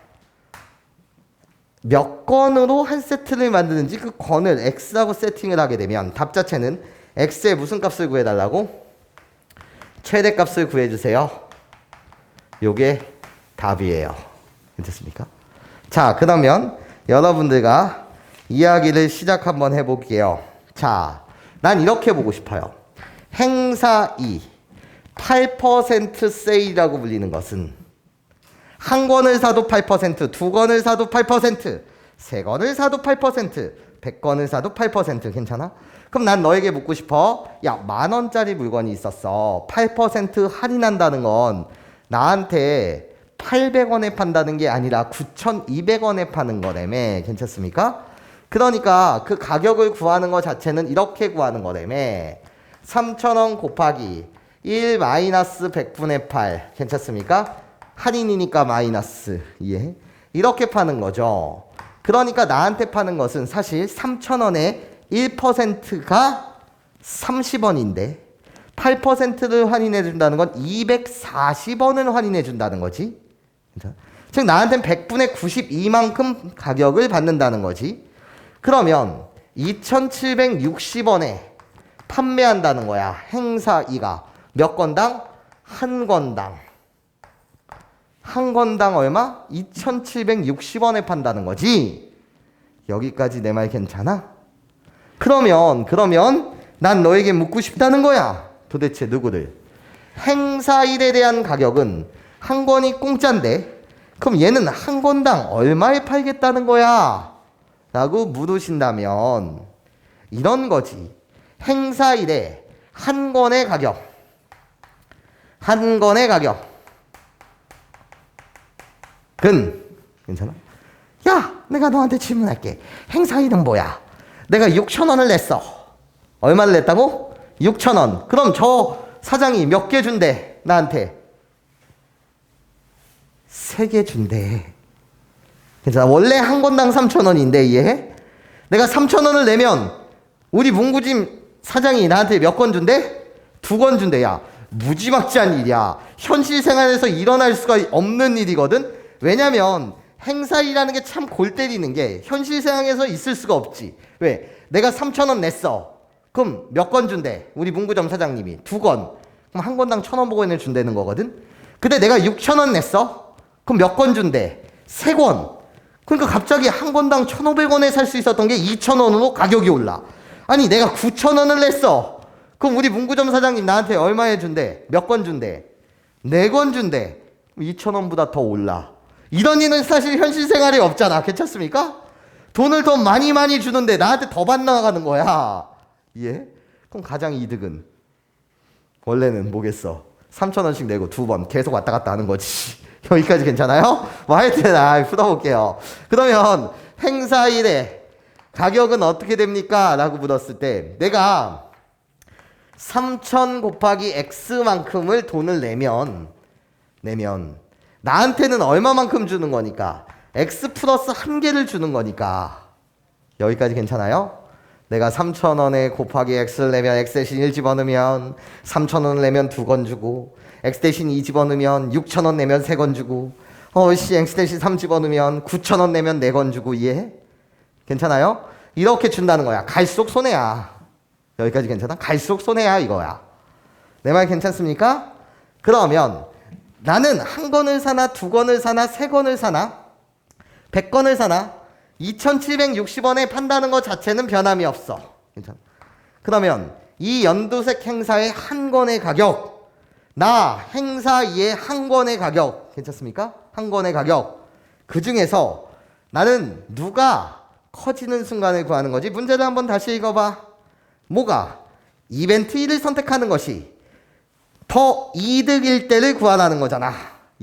Speaker 1: 몇 권으로 한 세트를 만드는지 그 권을 x라고 세팅을 하게 되면 답 자체는 x의 무슨 값을 구해달라고? 최대값을 구해주세요. 요게 답이에요. 괜찮습니까? 자, 그러면 여러분들과 이야기를 시작 한번 해볼게요. 자, 난 이렇게 보고 싶어요. 행사 2 8% 세일이라고 불리는 것은 한 권을 사도 8%, 두 권을 사도 8%, 세 권을 사도 8%, 100권을 사도 8%. 괜찮아? 그럼 난 너에게 묻고 싶어. 야, 10,000원짜리 물건이 있었어. 8% 할인한다는 건 나한테 800원에 판다는 게 아니라 9,200원에 파는 거라며. 괜찮습니까? 그러니까 그 가격을 구하는 것 자체는 이렇게 구하는 거라며. 3,000원 곱하기 1 마이너스 100분의 8. 괜찮습니까? 할인이니까 마이너스. 예. 이렇게 파는 거죠. 그러니까 나한테 파는 것은 사실 3,000원에 1%가 30원인데 8%를 할인해 준다는 건 240원을 할인해 준다는 거지. 즉 나한테는 100분의 92만큼 가격을 받는다는 거지. 그러면 2,760원에 판매한다는 거야. 행사 2가 몇 건당? 한 건당. 한 건당 얼마? 2,760원에 판다는 거지. 여기까지 내 말 괜찮아? 그러면 난 너에게 묻고 싶다는 거야. 도대체 누구를? 행사 1에 대한 가격은 한 권이 공짜인데 그럼 얘는 한 권당 얼마에 팔겠다는 거야? 라고 물으신다면 이런 거지. 행사 1에 한 권의 가격. 한 권의 가격. 괜찮아? 야, 내가 너한테 질문할게. 행사 1은 뭐야? 내가 6,000원을 냈어. 얼마를 냈다고? 6,000원. 그럼 저 사장이 몇 개 준대? 나한테 3개 준대. 괜찮아? 원래 한 권당 3,000원인데 이해해? 내가 3,000원을 내면 우리 문구점 사장이 나한테 몇 권 준대? 2권 준대. 야, 무지막지한 일이야. 현실 생활에서 일어날 수가 없는 일이거든. 왜냐면 행사이라는 게 참 골 때리는 게 현실 생활에서 있을 수가 없지. 왜? 내가 3,000원 냈어. 그럼 몇 권 준대? 우리 문구점 사장님이 2권. 그럼 한 권당 1,000원 보고는 준다는 거거든. 근데 내가 6,000원 냈어. 그럼 몇 권 준대? 3권. 그러니까 갑자기 한 권당 1,500원에 살 수 있었던 게 2,000원으로 가격이 올라. 아니 내가 9,000원을 냈어. 그럼 우리 문구점 사장님 나한테 얼마에 준대? 몇 권 준대? 4권 준대. 2,000원보다 더 올라. 이런 일은 사실 현실 생활에 없잖아. 괜찮습니까? 돈을 더 많이 주는데 나한테 더 받나가는 거야. 예? 그럼 가장 이득은 원래는 뭐겠어? 3,000원씩 내고 2번 계속 왔다 갔다 하는 거지. 여기까지 괜찮아요? 뭐 하여튼 풀어볼게요. 그러면 행사 1에 가격은 어떻게 됩니까? 라고 물었을 때 내가 3,000 곱하기 X만큼을 돈을 내면 나한테는 얼마만큼 주는 거니까 X 플러스 1개를 주는 거니까 여기까지 괜찮아요? 내가 3,000원에 곱하기 X를 내면 X 대신 1 집어넣으면 3,000원을 내면 2건 주고 X 대신 2 집어넣으면 6,000원 내면 3건 주고 X 대신 3 집어넣으면 9,000원 내면 4건 주고 이해해? 괜찮아요? 이렇게 준다는 거야. 갈수록 손해야. 여기까지 괜찮아? 갈수록 손해야 이거야. 내 말 괜찮습니까? 그러면 나는 한 권을 사나 2권을 사나 3권을 사나 100권을 사나 2,760원에 판다는 것 자체는 변함이 없어. 괜찮아? 그러면 이 연두색 행사의 한 권의 가격, 나 행사 2의 한 권의 가격 괜찮습니까? 한 권의 가격 그 중에서 나는 누가 커지는 순간을 구하는 거지. 문제를 한번 다시 읽어봐. 뭐가? 이벤트 1을 선택하는 것이 더 이득일 때를 구하라는 거잖아.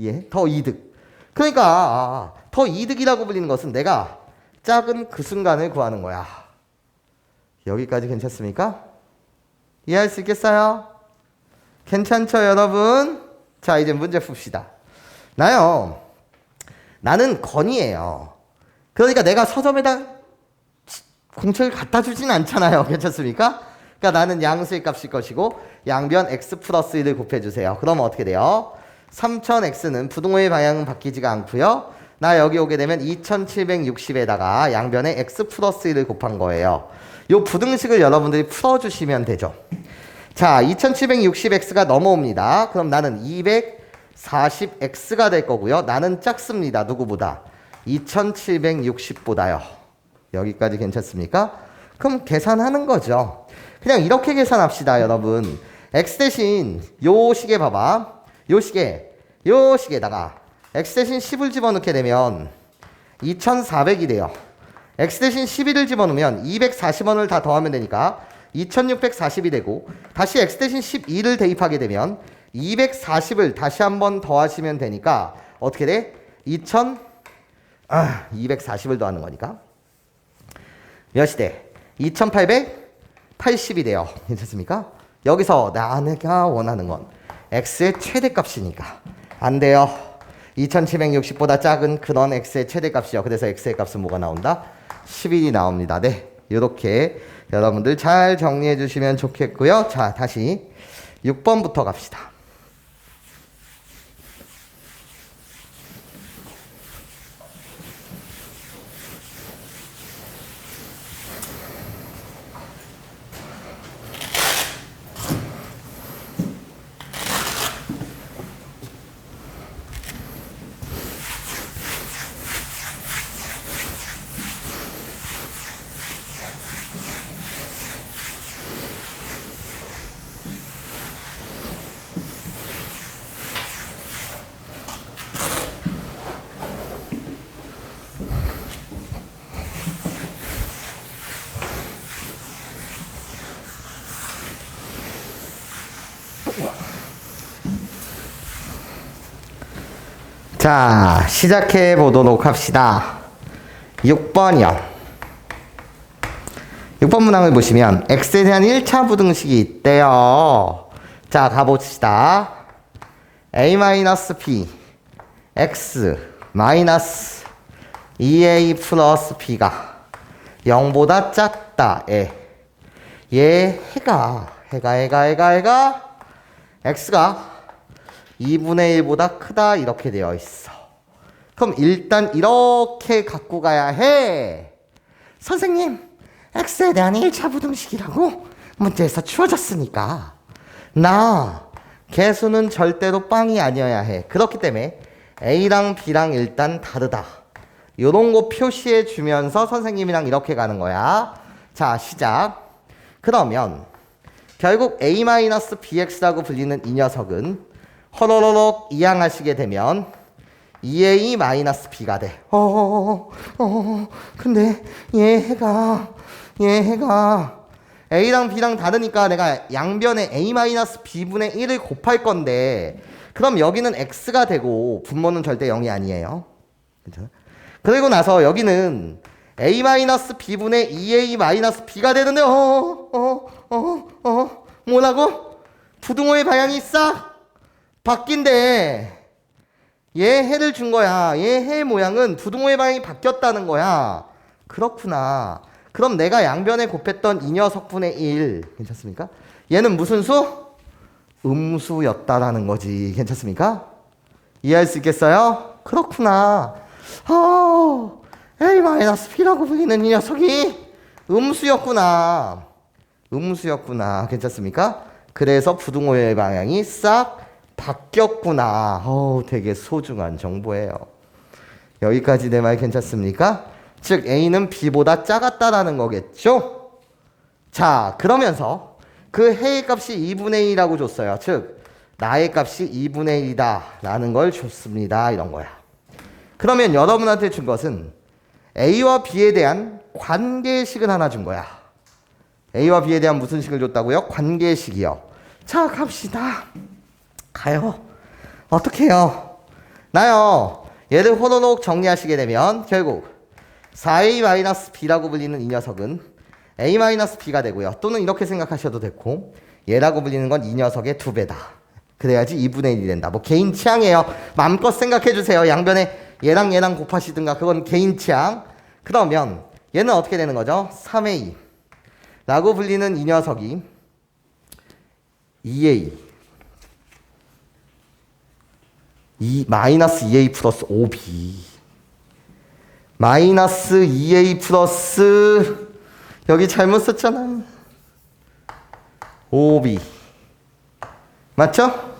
Speaker 1: 예, 더 이득. 그러니까 더 이득이라고 불리는 것은 내가 작은 그 순간을 구하는 거야. 여기까지 괜찮습니까? 이해할 수 있겠어요? 괜찮죠, 여러분? 자, 이제 문제 풉시다. 나는 건이에요. 그러니까 내가 서점에다 공책을 갖다 주진 않잖아요. 괜찮습니까? 그러니까 나는 양수의 값일 것이고 양변 x 플러스 1을 곱해주세요. 그러면 어떻게 돼요? 3000x는 부동호의 방향은 바뀌지가 않고요. 나 여기 오게 되면 2760에다가 양변에 x 플러스 1을 곱한 거예요. 요 부등식을 여러분들이 풀어주시면 되죠. 자, 2760x가 넘어옵니다. 그럼 나는 240x가 될 거고요. 나는 작습니다. 누구보다. 2760보다요. 여기까지 괜찮습니까? 그럼 계산하는 거죠. 그냥 이렇게 계산합시다, 여러분. x 대신 요 시계 봐봐. 요 시계에다가 x 대신 10을 집어넣게 되면 2400이 돼요. x 대신 11을 집어넣으면 240원을 다 더하면 되니까 2640이 되고, 다시 x 대신 12를 대입하게 되면 240을 다시 한번 더하시면 되니까 어떻게 돼? 240을 더하는 거니까 몇이 돼? 2880이 돼요. 괜찮습니까? 여기서 내가 원하는 건 x의 최대값이니까 안 돼요. 2760보다 작은 그런 x의 최대값이요. 그래서 x의 값은 뭐가 나온다? 11이 나옵니다. 네, 이렇게 여러분들 잘 정리해 주시면 좋겠고요. 자, 다시 6번부터 갑시다. 자, 시작해 보도록 합시다. 6번이요. 6번 문항을 보시면 x에 대한 1차 부등식이 있대요. 자, 가봅시다. a-p x 마이너스 2a 플러스 b가 0보다 작다. 얘 해가 x가 2분의 1보다 크다 이렇게 되어 있어. 그럼 일단 이렇게 갖고 가야 해. 선생님, x에 대한 1차 부등식이라고 문제에서 주어졌으니까 나 개수는 절대로 빵이 아니어야 해. 그렇기 때문에 a랑 b랑 일단 다르다. 요런 거 표시해 주면서 선생님이랑 이렇게 가는 거야. 자, 시작. 그러면 결국 a-bx라고 불리는 이 녀석은 허로로록 이항하시게 되면 2a-b가 돼. 근데 얘가 a랑 b랑 다르니까 내가 양변에 a-b분의 1을 곱할 건데, 그럼 여기는 x가 되고 분모는 절대 0이 아니에요. 괜찮아? 그리고 나서 여기는 a-b분의 2a-b가 되는데 뭐라고? 부등호의 방향이 싹 바뀐대. 얘 해를 준 거야. 얘 해 모양은 부등호의 방향이 바뀌었다는 거야. 그렇구나. 그럼 내가 양변에 곱했던 이 녀석분의 1 괜찮습니까? 얘는 무슨 수? 음수였다라는 거지. 괜찮습니까? 이해할 수 있겠어요? 그렇구나. a-b라고 불리는 이 녀석이 음수였구나. 괜찮습니까? 그래서 부등호의 방향이 싹 바뀌었구나. 되게 소중한 정보예요. 여기까지 내 말 괜찮습니까? 즉 A는 B보다 작았다라는 거겠죠? 자, 그러면서 그 해의 값이 2분의 1이라고 줬어요. 즉 나의 값이 2분의 1이다 라는 걸 줬습니다. 이런 거야. 그러면 여러분한테 준 것은 A와 B에 대한 관계식을 하나 준 거야. A와 B에 대한 무슨 식을 줬다고요? 관계식이요. 자, 갑시다. 가요. 어떻게 해요? 나요. 얘를 호로록 정리하시게 되면 결국 4a-b라고 불리는 이 녀석은 a-b가 되고요. 또는 이렇게 생각하셔도 되고, 얘라고 불리는 건 이 녀석의 2배다. 그래야지 2분의 1이 된다. 뭐 개인 취향이에요. 마음껏 생각해 주세요. 양변에 얘랑 곱하시든가 그건 개인 취향. 그러면 얘는 어떻게 되는 거죠? 3a 라고 불리는 이 녀석이 2a 마이너스 2a 플러스 5b 마이너스 2a 플러스 여기 잘못 썼잖아. 5b 맞죠?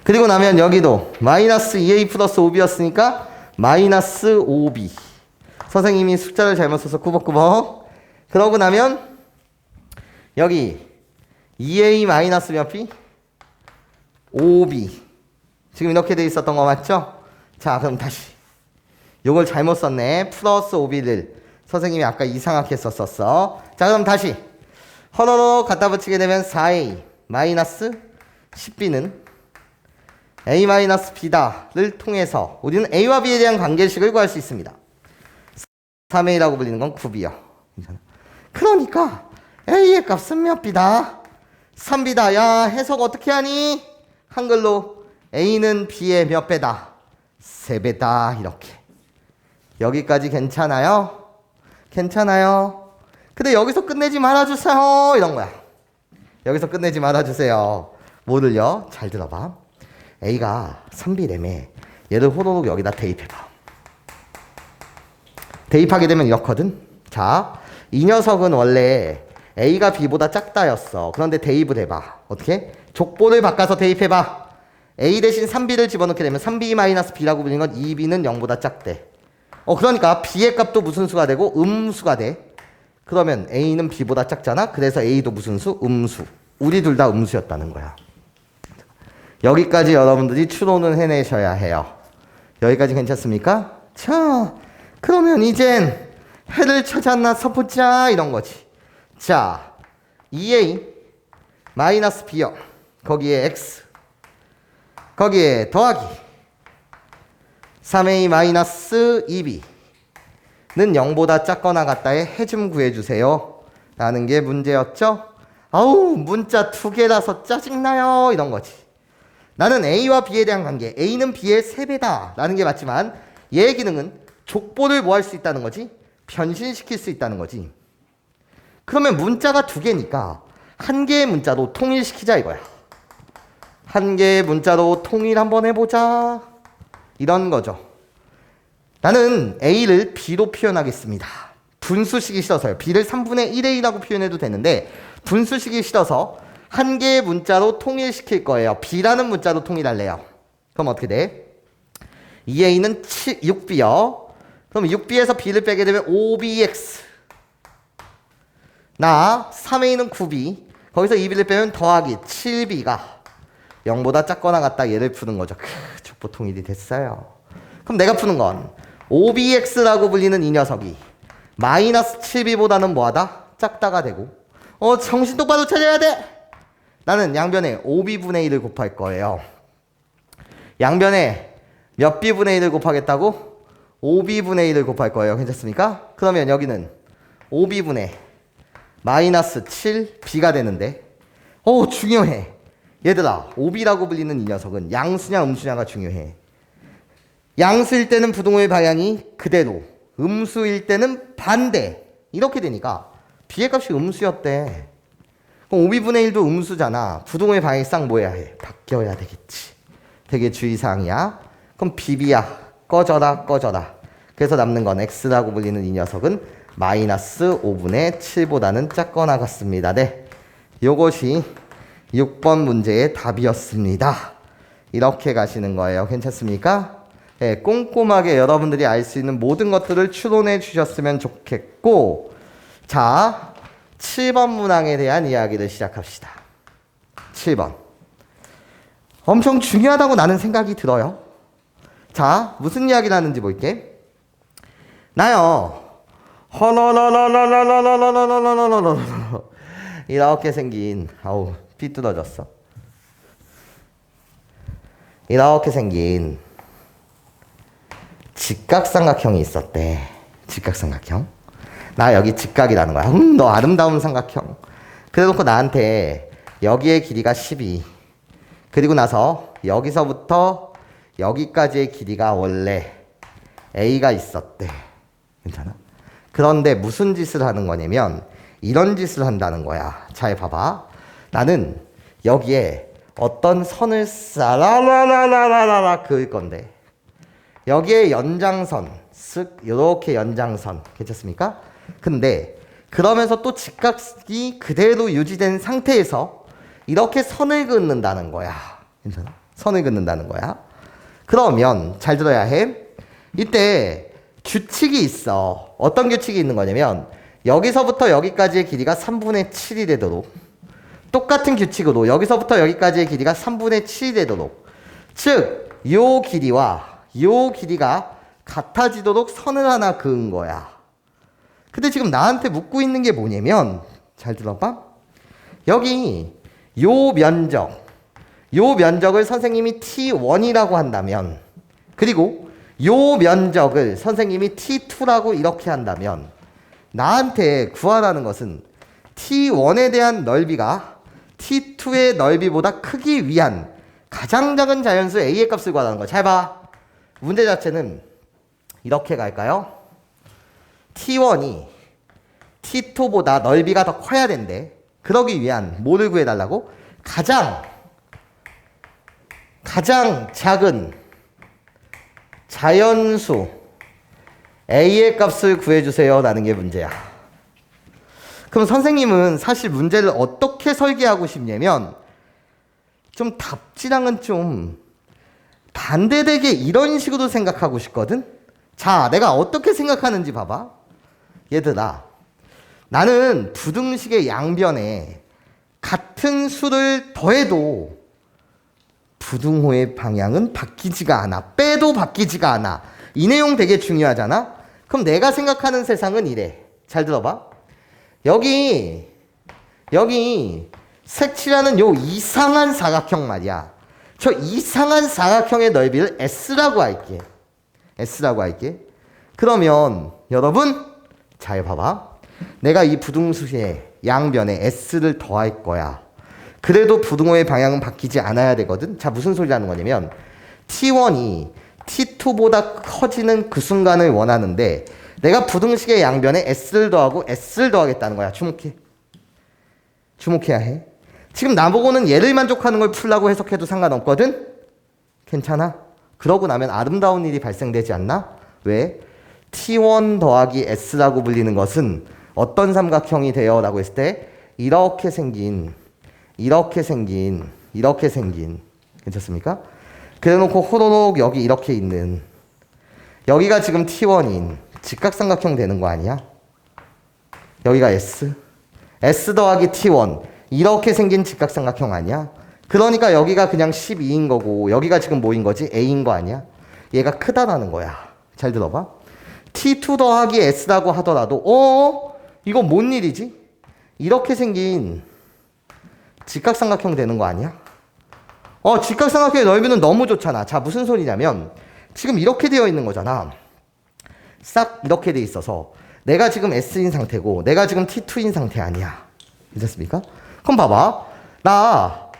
Speaker 1: 그리고 나면 여기도 마이너스 2a 플러스 5b였으니까 마이너스 5b. 선생님이 숫자를 잘못 써서 꾸벅꾸벅. 그러고 나면 여기 2a 마이너스 몇 b? 5b. 지금 이렇게 돼 있었던 거 맞죠? 자, 그럼 다시. 요걸 잘못 썼네. 플러스 5b를 선생님이 아까 이상하게 썼었어. 자, 그럼 다시. 허러로 갖다 붙이게 되면 4a 마이너스 10b는 a 마이너스 b다를 통해서 우리는 a와 b에 대한 관계식을 구할 수 있습니다. 3a라고 불리는 건 9b요. 그러니까 a의 값은 몇 b다? 3b다. 야, 해석 어떻게 하니? 한글로 a는 b의 몇 배다? 3배다. 이렇게. 여기까지 괜찮아요? 괜찮아요? 근데 여기서 끝내지 말아주세요. 이런 거야. 여기서 끝내지 말아주세요. 뭐를요? 잘 들어봐. a가 3b라며 얘를 호로록 여기다 대입해봐. 대입하게 되면 이렇거든. 자, 이 녀석은 원래 a가 b보다 작다였어. 그런데 대입을 해봐. 어떻게? 족보를 바꿔서 대입해봐. a 대신 3b를 집어넣게 되면 3b-b라고 불리는 건 2b는 0보다 작대. 그러니까 b의 값도 무슨 수가 되고 음수가 돼. 그러면 a는 b보다 작잖아. 그래서 a도 무슨 수? 음수. 우리 둘 다 음수였다는 거야. 여기까지 여러분들이 추론을 해내셔야 해요. 여기까지 괜찮습니까? 자, 그러면 이젠 해를 찾았나 써보자 이런 거지. 자, 2a 마이너스 b요. 거기에 x. 거기에 더하기 3a 마이너스 2b는 0보다 작거나 같다에 해 좀 구해주세요. 라는 게 문제였죠? 아우, 문자 2개라서 짜증나요. 이런 거지. 나는 a와 b에 대한 관계, a는 b의 3배다. 라는 게 맞지만 얘의 기능은 족보를 뭐 할 수 있다는 거지? 변신시킬 수 있다는 거지. 그러면 문자가 2개니까 한 개의 문자로 통일시키자 이거야. 한 개의 문자로 통일 한번 해보자. 이런 거죠. 나는 a를 b로 표현하겠습니다. 분수식이 싫어서요. b를 3분의 1a라고 표현해도 되는데 분수식이 싫어서 한 개의 문자로 통일시킬 거예요. b라는 문자로 통일할래요. 그럼 어떻게 돼? 2a는 6b요. 그럼 6b에서 b를 빼게 되면 5bx. 나 3a는 9b. 거기서 2b를 빼면 더하기 7b가 0보다 작거나 같다. 얘를 푸는 거죠. 족보 통일이 됐어요. 그럼 내가 푸는 건 5bx라고 불리는 이 녀석이 마이너스 7b보다는 뭐하다? 작다가 되고 정신 똑바로 차려야 돼. 나는 양변에 5b분의 1을 곱할 거예요. 양변에 몇 b분의 1을 곱하겠다고? 5b분의 1을 곱할 거예요. 괜찮습니까? 그러면 여기는 5b분의 마이너스 7b가 되는데 중요해. 얘들아, 5b라고 불리는 이 녀석은 양수냐 음수냐가 중요해. 양수일 때는 부동호의 방향이 그대로, 음수일 때는 반대. 이렇게 되니까 b의 값이 음수였대. 그럼 5b분의 1도 음수잖아. 부동호의 방향이 싹 뭐야 해? 바뀌어야 되겠지. 되게 주의사항이야. 그럼 bb야. 꺼져라. 그래서 남는 건 x라고 불리는 이 녀석은 마이너스 5분의 7보다는 작거나 같습니다. 네, 요것이 6번 문제의 답이었습니다. 이렇게 가시는 거예요. 괜찮습니까? 네, 꼼꼼하게 여러분들이 알 수 있는 모든 것들을 추론해 주셨으면 좋겠고, 자, 7번 문항에 대한 이야기를 시작합시다. 7번. 엄청 중요하다고 나는 생각이 들어요. 자, 무슨 이야기를 하는지 볼게. 나요. 이렇게 생긴, 삐뚤어졌어. 이렇게 생긴 직각삼각형이 있었대. 직각삼각형. 나 여기 직각이라는 거야. 너 아름다운 삼각형. 그래놓고 나한테 여기의 길이가 12. 그리고 나서 여기서부터 여기까지의 길이가 원래 a가 있었대. 괜찮아? 그런데 무슨 짓을 하는 거냐면 이런 짓을 한다는 거야. 잘 봐봐. 나는 여기에 어떤 선을 싸라라라라라라 그을 건데 여기에 연장선, 쓱 이렇게 연장선. 괜찮습니까? 근데 그러면서 또 직각이 그대로 유지된 상태에서 이렇게 선을 긋는다는 거야. 괜찮아? 선을 긋는다는 거야. 그러면 잘 들어야 해. 이때 규칙이 있어. 어떤 규칙이 있는 거냐면 여기서부터 여기까지의 길이가 3분의 7이 되도록, 똑같은 규칙으로 여기서부터 여기까지의 길이가 3분의 7이 되도록, 즉 요 길이와 요 길이가 같아지도록 선을 하나 그은 거야. 근데 지금 나한테 묻고 있는 게 뭐냐면, 잘 들어봐. 여기 요 면적을 선생님이 T1이라고 한다면, 그리고 요 면적을 선생님이 T2라고 이렇게 한다면, 나한테 구하라는 것은 T1에 대한 넓이가 T2의 넓이보다 크기 위한 가장 작은 자연수 A의 값을 구하라는 거야. 잘 봐. 문제 자체는 이렇게 갈까요? T1이 T2보다 넓이가 더 커야 된대. 그러기 위한 뭐를 구해달라고? 가장 작은 자연수 A의 값을 구해주세요 라는 게 문제야. 그럼 선생님은 사실 문제를 어떻게 설계하고 싶냐면, 좀 답지랑은 좀 반대되게 이런 식으로 생각하고 싶거든? 자, 내가 어떻게 생각하는지 봐봐. 얘들아, 나는 부등식의 양변에 같은 수를 더해도 부등호의 방향은 바뀌지가 않아. 빼도 바뀌지가 않아. 이 내용 되게 중요하잖아? 그럼 내가 생각하는 세상은 이래. 잘 들어봐. 여기 색칠하는 요 이상한 사각형 말이야. 저 이상한 사각형의 넓이를 S라고 할게. 그러면 여러분 잘 봐봐. 내가 이 부등식의 양변에 S를 더할 거야. 그래도 부등호의 방향은 바뀌지 않아야 되거든. 자, 무슨 소리라는 거냐면 T1이 T2보다 커지는 그 순간을 원하는데, 내가 부등식의 양변에 S를 더하고 S를 더하겠다는 거야. 주목해야 해. 지금 나보고는 얘를 만족하는 걸 풀라고 해석해도 상관없거든? 괜찮아? 그러고 나면 아름다운 일이 발생되지 않나? 왜? T1 더하기 S라고 불리는 것은 어떤 삼각형이 돼요? 라고 했을 때 이렇게 생긴 괜찮습니까? 그래놓고 호로록 여기 이렇게 있는, 여기가 지금 T1인 직각삼각형 되는 거 아니야? 여기가 S 더하기 T1 이렇게 생긴 직각삼각형 아니야? 그러니까 여기가 그냥 12인 거고 여기가 지금 뭐인 거지? A인 거 아니야? 얘가 크다라는 거야. 잘 들어봐. T2 더하기 S라고 하더라도 이거 뭔 일이지? 이렇게 생긴 직각삼각형 되는 거 아니야? 직각삼각형의 넓이는 너무 좋잖아. 자, 무슨 소리냐면 지금 이렇게 되어 있는 거잖아. 싹 이렇게 돼 있어서 내가 지금 S인 상태고 내가 지금 T2인 상태 아니야. 괜찮습니까? 그럼 봐봐. 나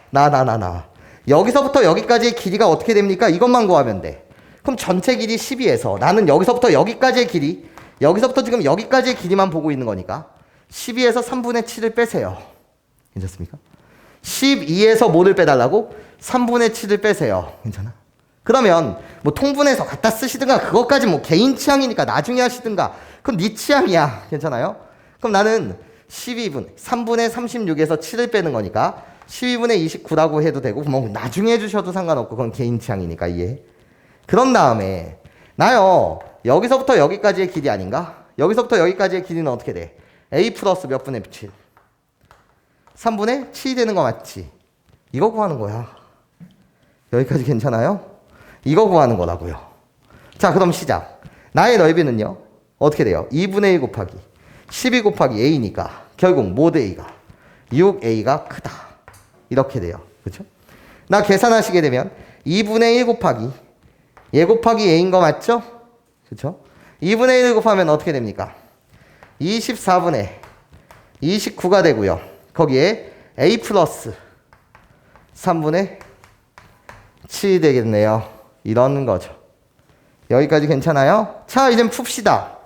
Speaker 1: 여기서부터 여기까지의 길이가 어떻게 됩니까? 이것만 구하면 돼. 그럼 전체 길이 12에서 나는 여기서부터 여기까지의 길이, 여기서부터 지금 여기까지의 길이만 보고 있는 거니까 12에서 3분의 7을 빼세요. 괜찮습니까? 12에서 뭐를 빼달라고? 3분의 7을 빼세요. 괜찮아? 그러면 뭐 통분해서 갖다 쓰시든가, 그것까지 뭐 개인 취향이니까 나중에 하시든가, 그건 네 취향이야. 괜찮아요? 그럼 나는 3분의 36에서 7을 빼는 거니까 12분의 29라고 해도 되고, 뭐 나중에 해주셔도 상관없고, 그건 개인 취향이니까 이해해. 그런 다음에 나요, 여기서부터 여기까지의 길이 아닌가? 여기서부터 여기까지의 길이는 어떻게 돼? A 플러스 몇 분의 7? 3분의 7이 되는 거 맞지? 이거 구하는 거야. 여기까지 괜찮아요? 이거 구하는 거라고요. 자, 그럼 시작. 나의 넓이는요, 어떻게 돼요? 2분의 1 곱하기 12 곱하기 A니까 결국 모드 A가 6A가 크다. 이렇게 돼요. 그렇죠? 나 계산하시게 되면 2분의 1 곱하기 얘 곱하기 A인 거 맞죠? 그렇죠? 2분의 1 곱하면 어떻게 됩니까? 24분의 29가 되고요. 거기에 A 플러스 3분의 7이 되겠네요. 이런 거죠. 여기까지 괜찮아요? 자, 이제 풉시다.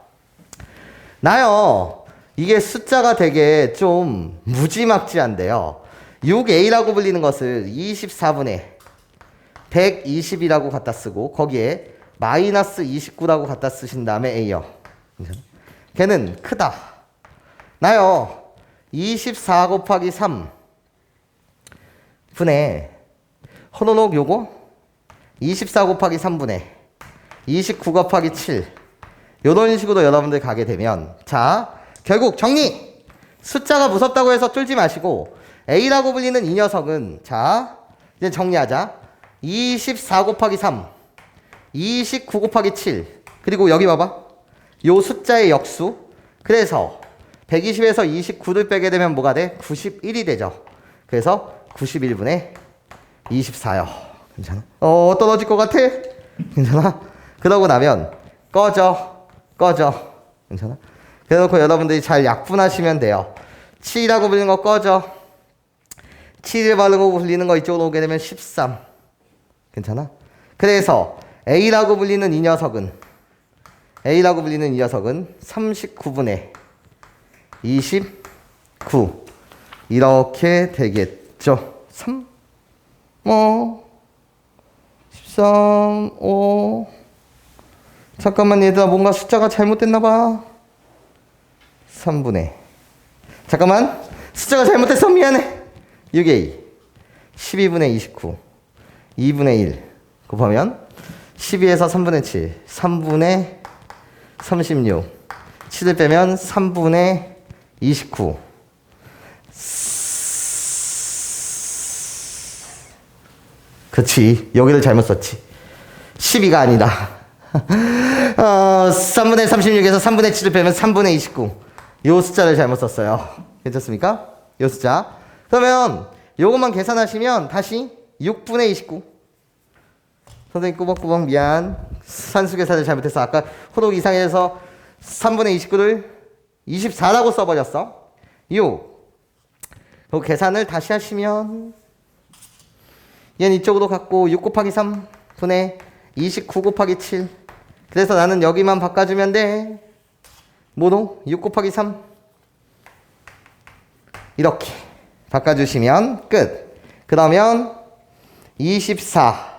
Speaker 1: 나요, 이게 숫자가 되게 좀 무지막지한데요. 6A라고 불리는 것을 24분의 120이라고 갖다 쓰고 거기에 마이너스 29라고 갖다 쓰신 다음에 A요. 걔는 크다. 나요, 24 곱하기 3 분의 호노록 요거 24 곱하기 3분의 29 곱하기 7. 요런 식으로 여러분들 가게 되면, 자, 결국 정리! 숫자가 무섭다고 해서 쫄지 마시고, A라고 불리는 이 녀석은, 자, 이제 정리하자. 24 곱하기 3. 29 곱하기 7. 그리고 여기 봐봐. 요 숫자의 역수. 그래서 120에서 29를 빼게 되면 뭐가 돼? 91이 되죠. 그래서 91분의 24요. 괜찮아? 떨어질 것 같아? 괜찮아? 그러고 나면 꺼져. 괜찮아? 그래놓고 여러분들이 잘 약분하시면 돼요. 7이라고 불리는 거 꺼져. 7을 바르고 불리는 거 이쪽으로 오게 되면 13. 괜찮아? 그래서 A라고 불리는 이 녀석은 39분의 29 이렇게 되겠죠. 3 13 5 잠깐만 얘들아, 뭔가 숫자가 잘못됐나봐. 3분의 잠깐만, 숫자가 잘못됐어. 미안해. 6A 12분의 29 2분의 1 곱하면 12에서 3분의 7 3분의 36 7을 빼면 3분의 29 그치, 여기를 잘못 썼지. 12가 아니다. 3분의 36에서 3분의 7을 빼면 3분의 29 요 숫자를 잘못 썼어요. 괜찮습니까? 요 숫자. 그러면 요것만 계산하시면 다시 6분의 29. 선생님 꾸벅꾸벅 미안. 산수 계산을 잘못했어. 아까 호독 이상해서 3분의 29를 24라고 써버렸어. 요 계산을 다시 하시면 얘는 이쪽으로 갖고 6 곱하기 3분의 29 곱하기 7. 그래서 나는 여기만 바꿔주면 돼. 뭐로? 6 곱하기 3 이렇게 바꿔주시면 끝. 그러면 24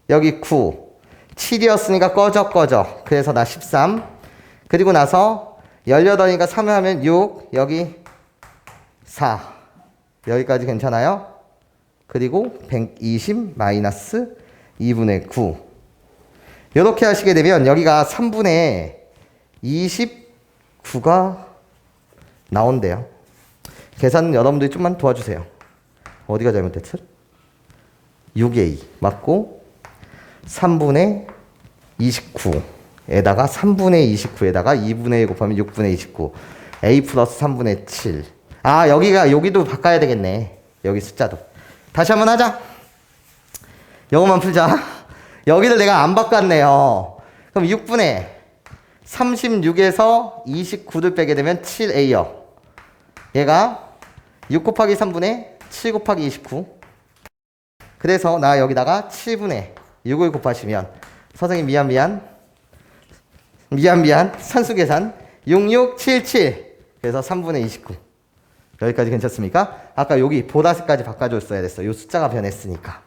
Speaker 1: 여기 9 7이었으니까 꺼져. 그래서 나 13. 그리고 나서 18이니까 3을 하면 6 여기 4 여기까지 괜찮아요? 그리고 120 마이너스 2분의 9 이렇게 하시게 되면 여기가 3분의 29가 나온대요. 계산은 여러분들이 좀만 도와주세요. 어디가 잘못됐어? 6A 맞고 3분의 29에다가 3분의 29에다가 2분의 1 곱하면 6분의 29 A 플러스 3분의 7. 아, 여기도 바꿔야 되겠네. 여기 숫자도. 다시 한번 하자. 이거만 풀자. 여기를 내가 안 바꿨네요. 그럼 6분의 36에서 29를 빼게 되면 7A요. 얘가 6 곱하기 3분의 7 곱하기 29. 그래서 나 여기다가 7분의 6을 곱하시면 선생님 미안 산수 계산 6677 그래서 3분의 29 여기까지 괜찮습니까? 아까 여기 보라색까지 바꿔줬어야 됐어. 요 숫자가 변했으니까.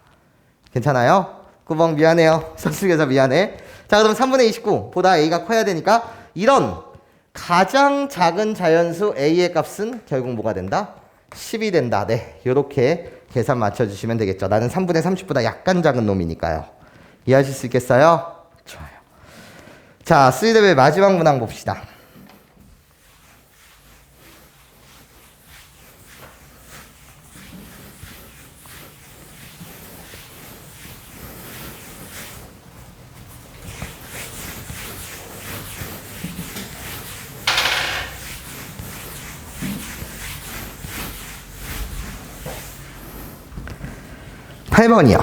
Speaker 1: 괜찮아요? 꾸벅 미안해요. 산수 계산 미안해. 자, 그럼 3분의 29 보다 A가 커야 되니까 이런 가장 작은 자연수 A의 값은 결국 뭐가 된다? 10이 된다. 네, 요렇게 계산 맞춰주시면 되겠죠. 나는 3분의 30보다 약간 작은 놈이니까요. 이해하실 수 있겠어요? 좋아요. 자, 3레벨 마지막 문항 봅시다. (8) 번이요.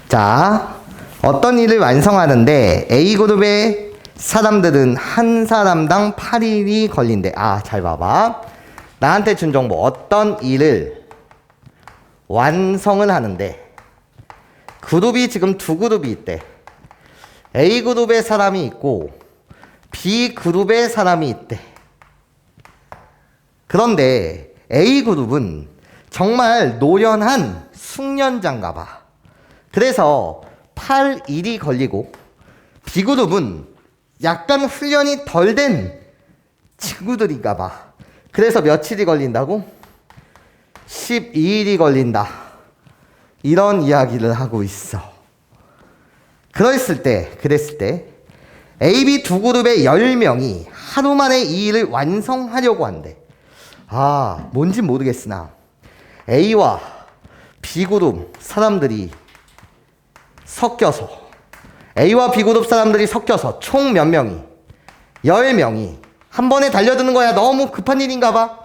Speaker 1: 자, 어떤 일을 완성하는데 A그룹의 사람들은 한 사람당 8일이 걸린대. 아, 잘 봐봐. 나한테 준 정보. 어떤 일을 완성을 하는데 그룹이 지금 두 그룹이 있대. A그룹의 사람이 있고 B그룹의 사람이 있대. 그런데 A그룹은 정말 노련한 숙련자인가 봐. 그래서 8일이 걸리고 B그룹은 약간 훈련이 덜 된 친구들인가 봐. 그래서 며칠이 걸린다고? 12일이 걸린다. 이런 이야기를 하고 있어. 그랬을 때 A, B 두 그룹의 10명이 하루 만에 이 일을 완성하려고 한대. 아, 뭔진 모르겠으나 A와 B 그룹 사람들이 섞여서 A와 B 그룹 사람들이 섞여서 총 몇 명이? 10명이 한 번에 달려드는 거야. 너무 급한 일인가 봐.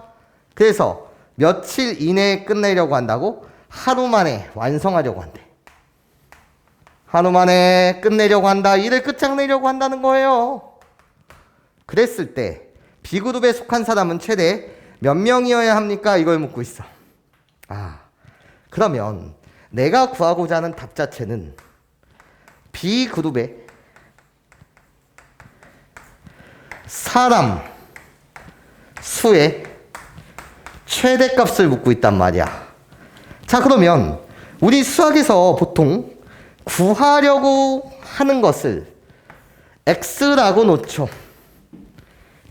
Speaker 1: 그래서 며칠 이내에 끝내려고 한다고? 하루 만에 완성하려고 한대. 하루 만에 끝내려고 한다. 일을 끝장내려고 한다는 거예요. 그랬을 때 B그룹에 속한 사람은 최대 몇 명이어야 합니까? 이걸 묻고 있어. 아, 그러면 내가 구하고자 하는 답 자체는 B그룹의 사람 수의 최대값을 묻고 있단 말이야. 자, 그러면 우리 수학에서 보통 구하려고 하는 것을 X라고 놓죠.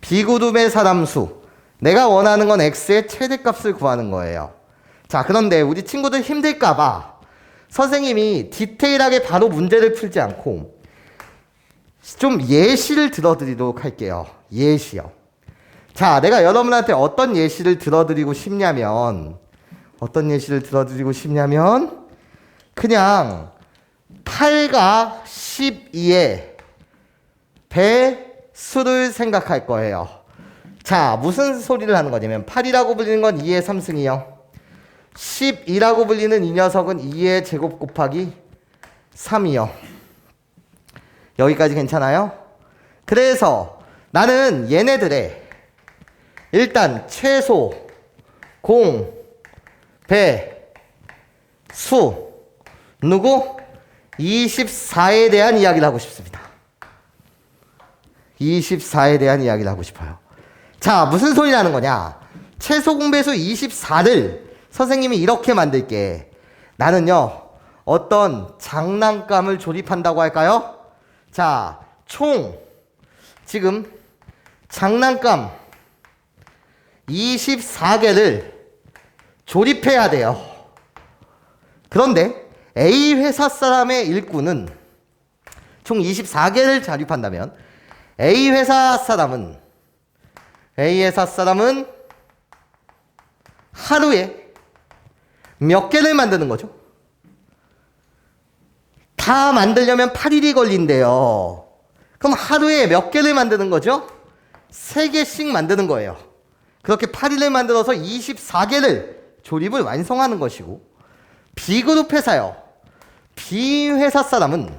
Speaker 1: B그룹의 사람 수. 내가 원하는 건 X의 최대값을 구하는 거예요. 자, 그런데 우리 친구들 힘들까봐 선생님이 디테일하게 바로 문제를 풀지 않고 좀 예시를 들어드리도록 할게요. 예시요. 자, 내가 여러분한테 어떤 예시를 들어드리고 싶냐면 그냥 8과 12의 배수를 생각할 거예요. 자, 무슨 소리를 하는 거냐면 8이라고 불리는 건 2의 3승이요. 12라고 불리는 이 녀석은 2의 제곱 곱하기 3이요. 여기까지 괜찮아요? 그래서 나는 얘네들의 일단 최소, 공, 배, 수, 누구? 24에 대한 이야기를 하고 싶습니다. 24에 대한 이야기를 하고 싶어요. 자, 무슨 소리 나는 거냐? 최소 공배수 24를 선생님이 이렇게 만들게. 나는요, 어떤 장난감을 조립한다고 할까요? 자, 총 지금 장난감 24개를 조립해야 돼요. 그런데 A 회사 사람의 일꾼은 총 24개를 조립한다면 A 회사 사람은 하루에 몇 개를 만드는 거죠? 다 만들려면 8일이 걸린대요. 그럼 하루에 몇 개를 만드는 거죠? 3개씩 만드는 거예요. 그렇게 8일을 만들어서 24개를 조립을 완성하는 것이고, B그룹 회사요. B 회사 사람은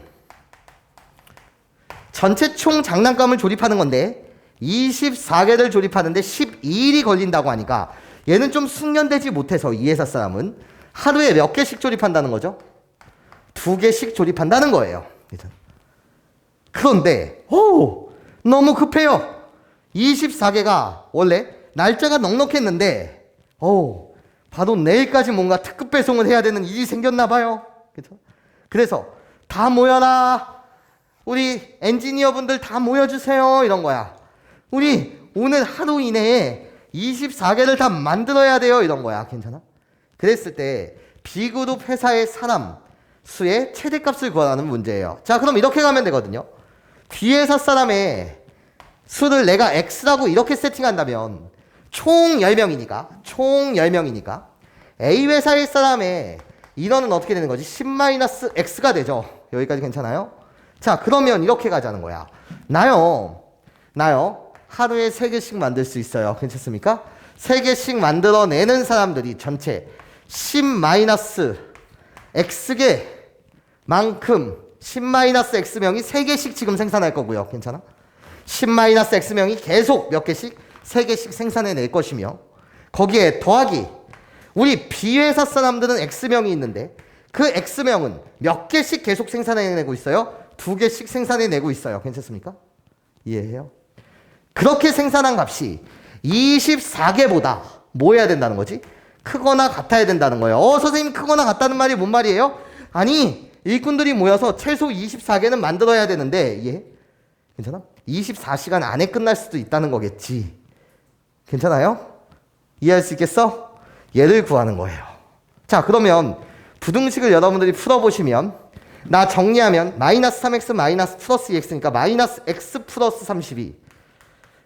Speaker 1: 전체 총 장난감을 조립하는 건데 24개를 조립하는데 12일이 걸린다고 하니까 얘는 좀 숙련되지 못해서 이 회사 사람은 하루에 몇 개씩 조립한다는 거죠? 2개씩 조립한다는 거예요. 그런데 너무 급해요. 24개가 원래 날짜가 넉넉했는데 바로 내일까지 뭔가 특급 배송을 해야 되는 일이 생겼나 봐요. 그래서 다 모여라. 우리 엔지니어분들 다 모여주세요. 이런 거야. 우리 오늘 하루 이내에 24개를 다 만들어야 돼요. 이런 거야. 괜찮아? 그랬을 때 B그룹 회사의 사람 수의 최대값을 구하라는 문제예요. 자, 그럼 이렇게 가면 되거든요. B회사 사람의 수를 내가 X라고 이렇게 세팅한다면 총 10명이니까 A회사의 사람의 인원은 어떻게 되는 거지? 10-X가 되죠. 여기까지 괜찮아요? 자, 그러면 이렇게 가자는 거야. 나요 하루에 3개씩 만들 수 있어요. 괜찮습니까? 3개씩 만들어내는 사람들이 전체 10-X개만큼 10-X명이 3개씩 지금 생산할 거고요. 괜찮아? 10-X명이 계속 몇 개씩? 3개씩 생산해낼 것이며, 거기에 더하기 우리 B회사 사람들은 X명이 있는데 그 X명은 몇 개씩 계속 생산해내고 있어요? 2개씩 생산해내고 있어요. 괜찮습니까? 이해해요? 그렇게 생산한 값이 24개보다 뭐 해야 된다는 거지? 크거나 같아야 된다는 거예요. 선생님, 크거나 같다는 말이 뭔 말이에요? 아니, 일꾼들이 모여서 최소 24개는 만들어야 되는데, 이해? 괜찮아? 24시간 안에 끝날 수도 있다는 거겠지. 괜찮아요? 이해할 수 있겠어? 얘를 구하는 거예요. 자, 그러면 부등식을 여러분들이 풀어보시면 나 정리하면 마이너스 3x 마이너스 플러스 2x니까 마이너스 x 플러스 32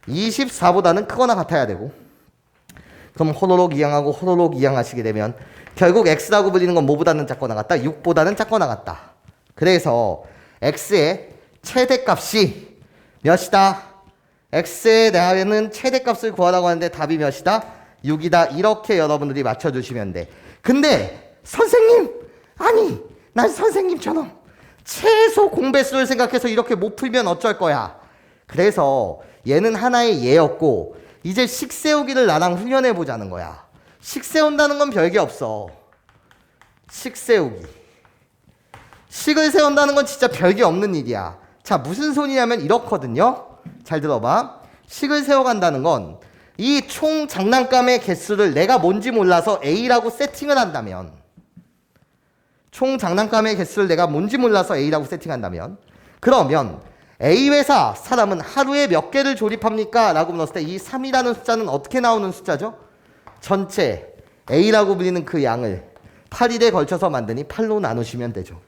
Speaker 1: 24보다는 크거나 같아야 되고, 그럼 호로록 이항하고 호로록 이항하시게 되면 결국 x라고 불리는 건 뭐보다는 작거나 같다? 6보다는 작거나 같다. 그래서 x의 최대값이 몇이다? x에 대하여는 최대값을 구하라고 하는데 답이 몇이다? 6이다. 이렇게 여러분들이 맞춰주시면 돼. 근데 선생님, 아니 난 선생님처럼 최소 공배수를 생각해서 이렇게 못 풀면 어쩔 거야. 그래서 얘는 하나의 예였고 이제 식 세우기를 나랑 훈련해 보자는 거야. 식 세운다는 건 별게 없어. 식 세우기. 식을 세운다는 건 진짜 별게 없는 일이야. 자, 무슨 소리냐면 이렇거든요. 잘 들어봐. 식을 세워간다는 건 이 총 장난감의 개수를 내가 뭔지 몰라서 A라고 세팅을 한다면, 총 장난감의 개수를 내가 뭔지 몰라서 A라고 세팅한다면, 그러면 A 회사 사람은 하루에 몇 개를 조립합니까? 라고 물었을 때 이 3이라는 숫자는 어떻게 나오는 숫자죠? 전체 A라고 불리는 그 양을 8일에 걸쳐서 만드니 8로 나누시면 되죠.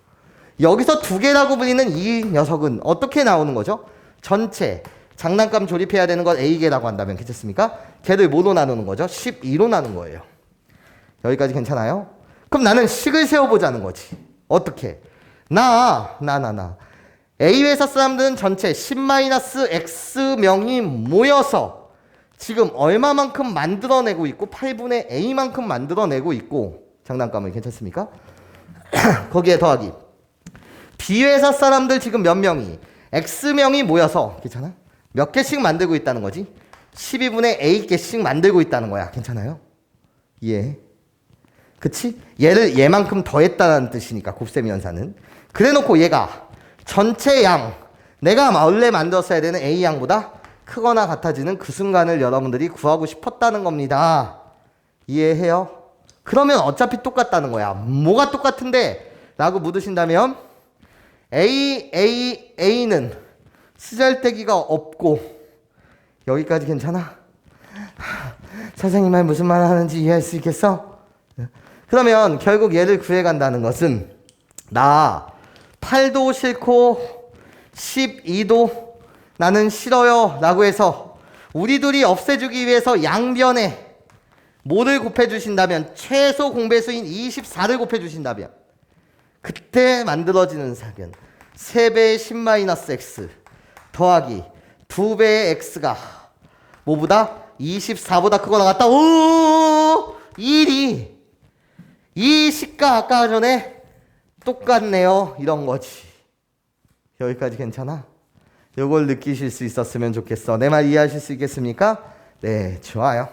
Speaker 1: 여기서 2개라고 불리는 이 녀석은 어떻게 나오는 거죠? 전체 장난감 조립해야 되는 건 A개라고 한다면 괜찮습니까? 걔를 뭐로 나누는 거죠? 12로 나눈 거예요. 여기까지 괜찮아요? 그럼 나는 식을 세워보자는 거지. 어떻게? A 회사 사람들은 전체 10-X명이 모여서 지금 얼마만큼 만들어내고 있고 8분의 A만큼 만들어내고 있고, 장난감을 괜찮습니까? 거기에 더하기 B 회사 사람들 지금 몇 명이 X명이 모여서, 괜찮아? 몇 개씩 만들고 있다는 거지? 12분의 A개씩 만들고 있다는 거야. 괜찮아요? 예. 그치? 얘를 얘만큼 더했다는 뜻이니까, 곱셈 연산은. 그래 놓고 얘가 전체 양, 내가 원래 만들었어야 되는 A양보다 크거나 같아지는 그 순간을 여러분들이 구하고 싶었다는 겁니다. 이해해요? 그러면 어차피 똑같다는 거야. 뭐가 똑같은데? 라고 묻으신다면 A는 쓰잘데기가 없고, 여기까지 괜찮아? 선생님 말 무슨 말 하는지 이해할 수 있겠어? 그러면 결국 얘를 구해간다는 것은 나 8도 싫고 12도 나는 싫어요 라고 해서 우리 둘이 없애주기 위해서 양변에 뭐를 곱해주신다면, 최소 공배수인 24를 곱해주신다면, 그때 만들어지는 사변 3배의 10-x 더하기 2배의 x가 뭐보다? 24보다 크거나 같다. 오! 1이 이 식과 아까 전에 똑같네요. 이런 거지. 여기까지 괜찮아? 요걸 느끼실 수 있었으면 좋겠어. 내 말 이해하실 수 있겠습니까? 네, 좋아요.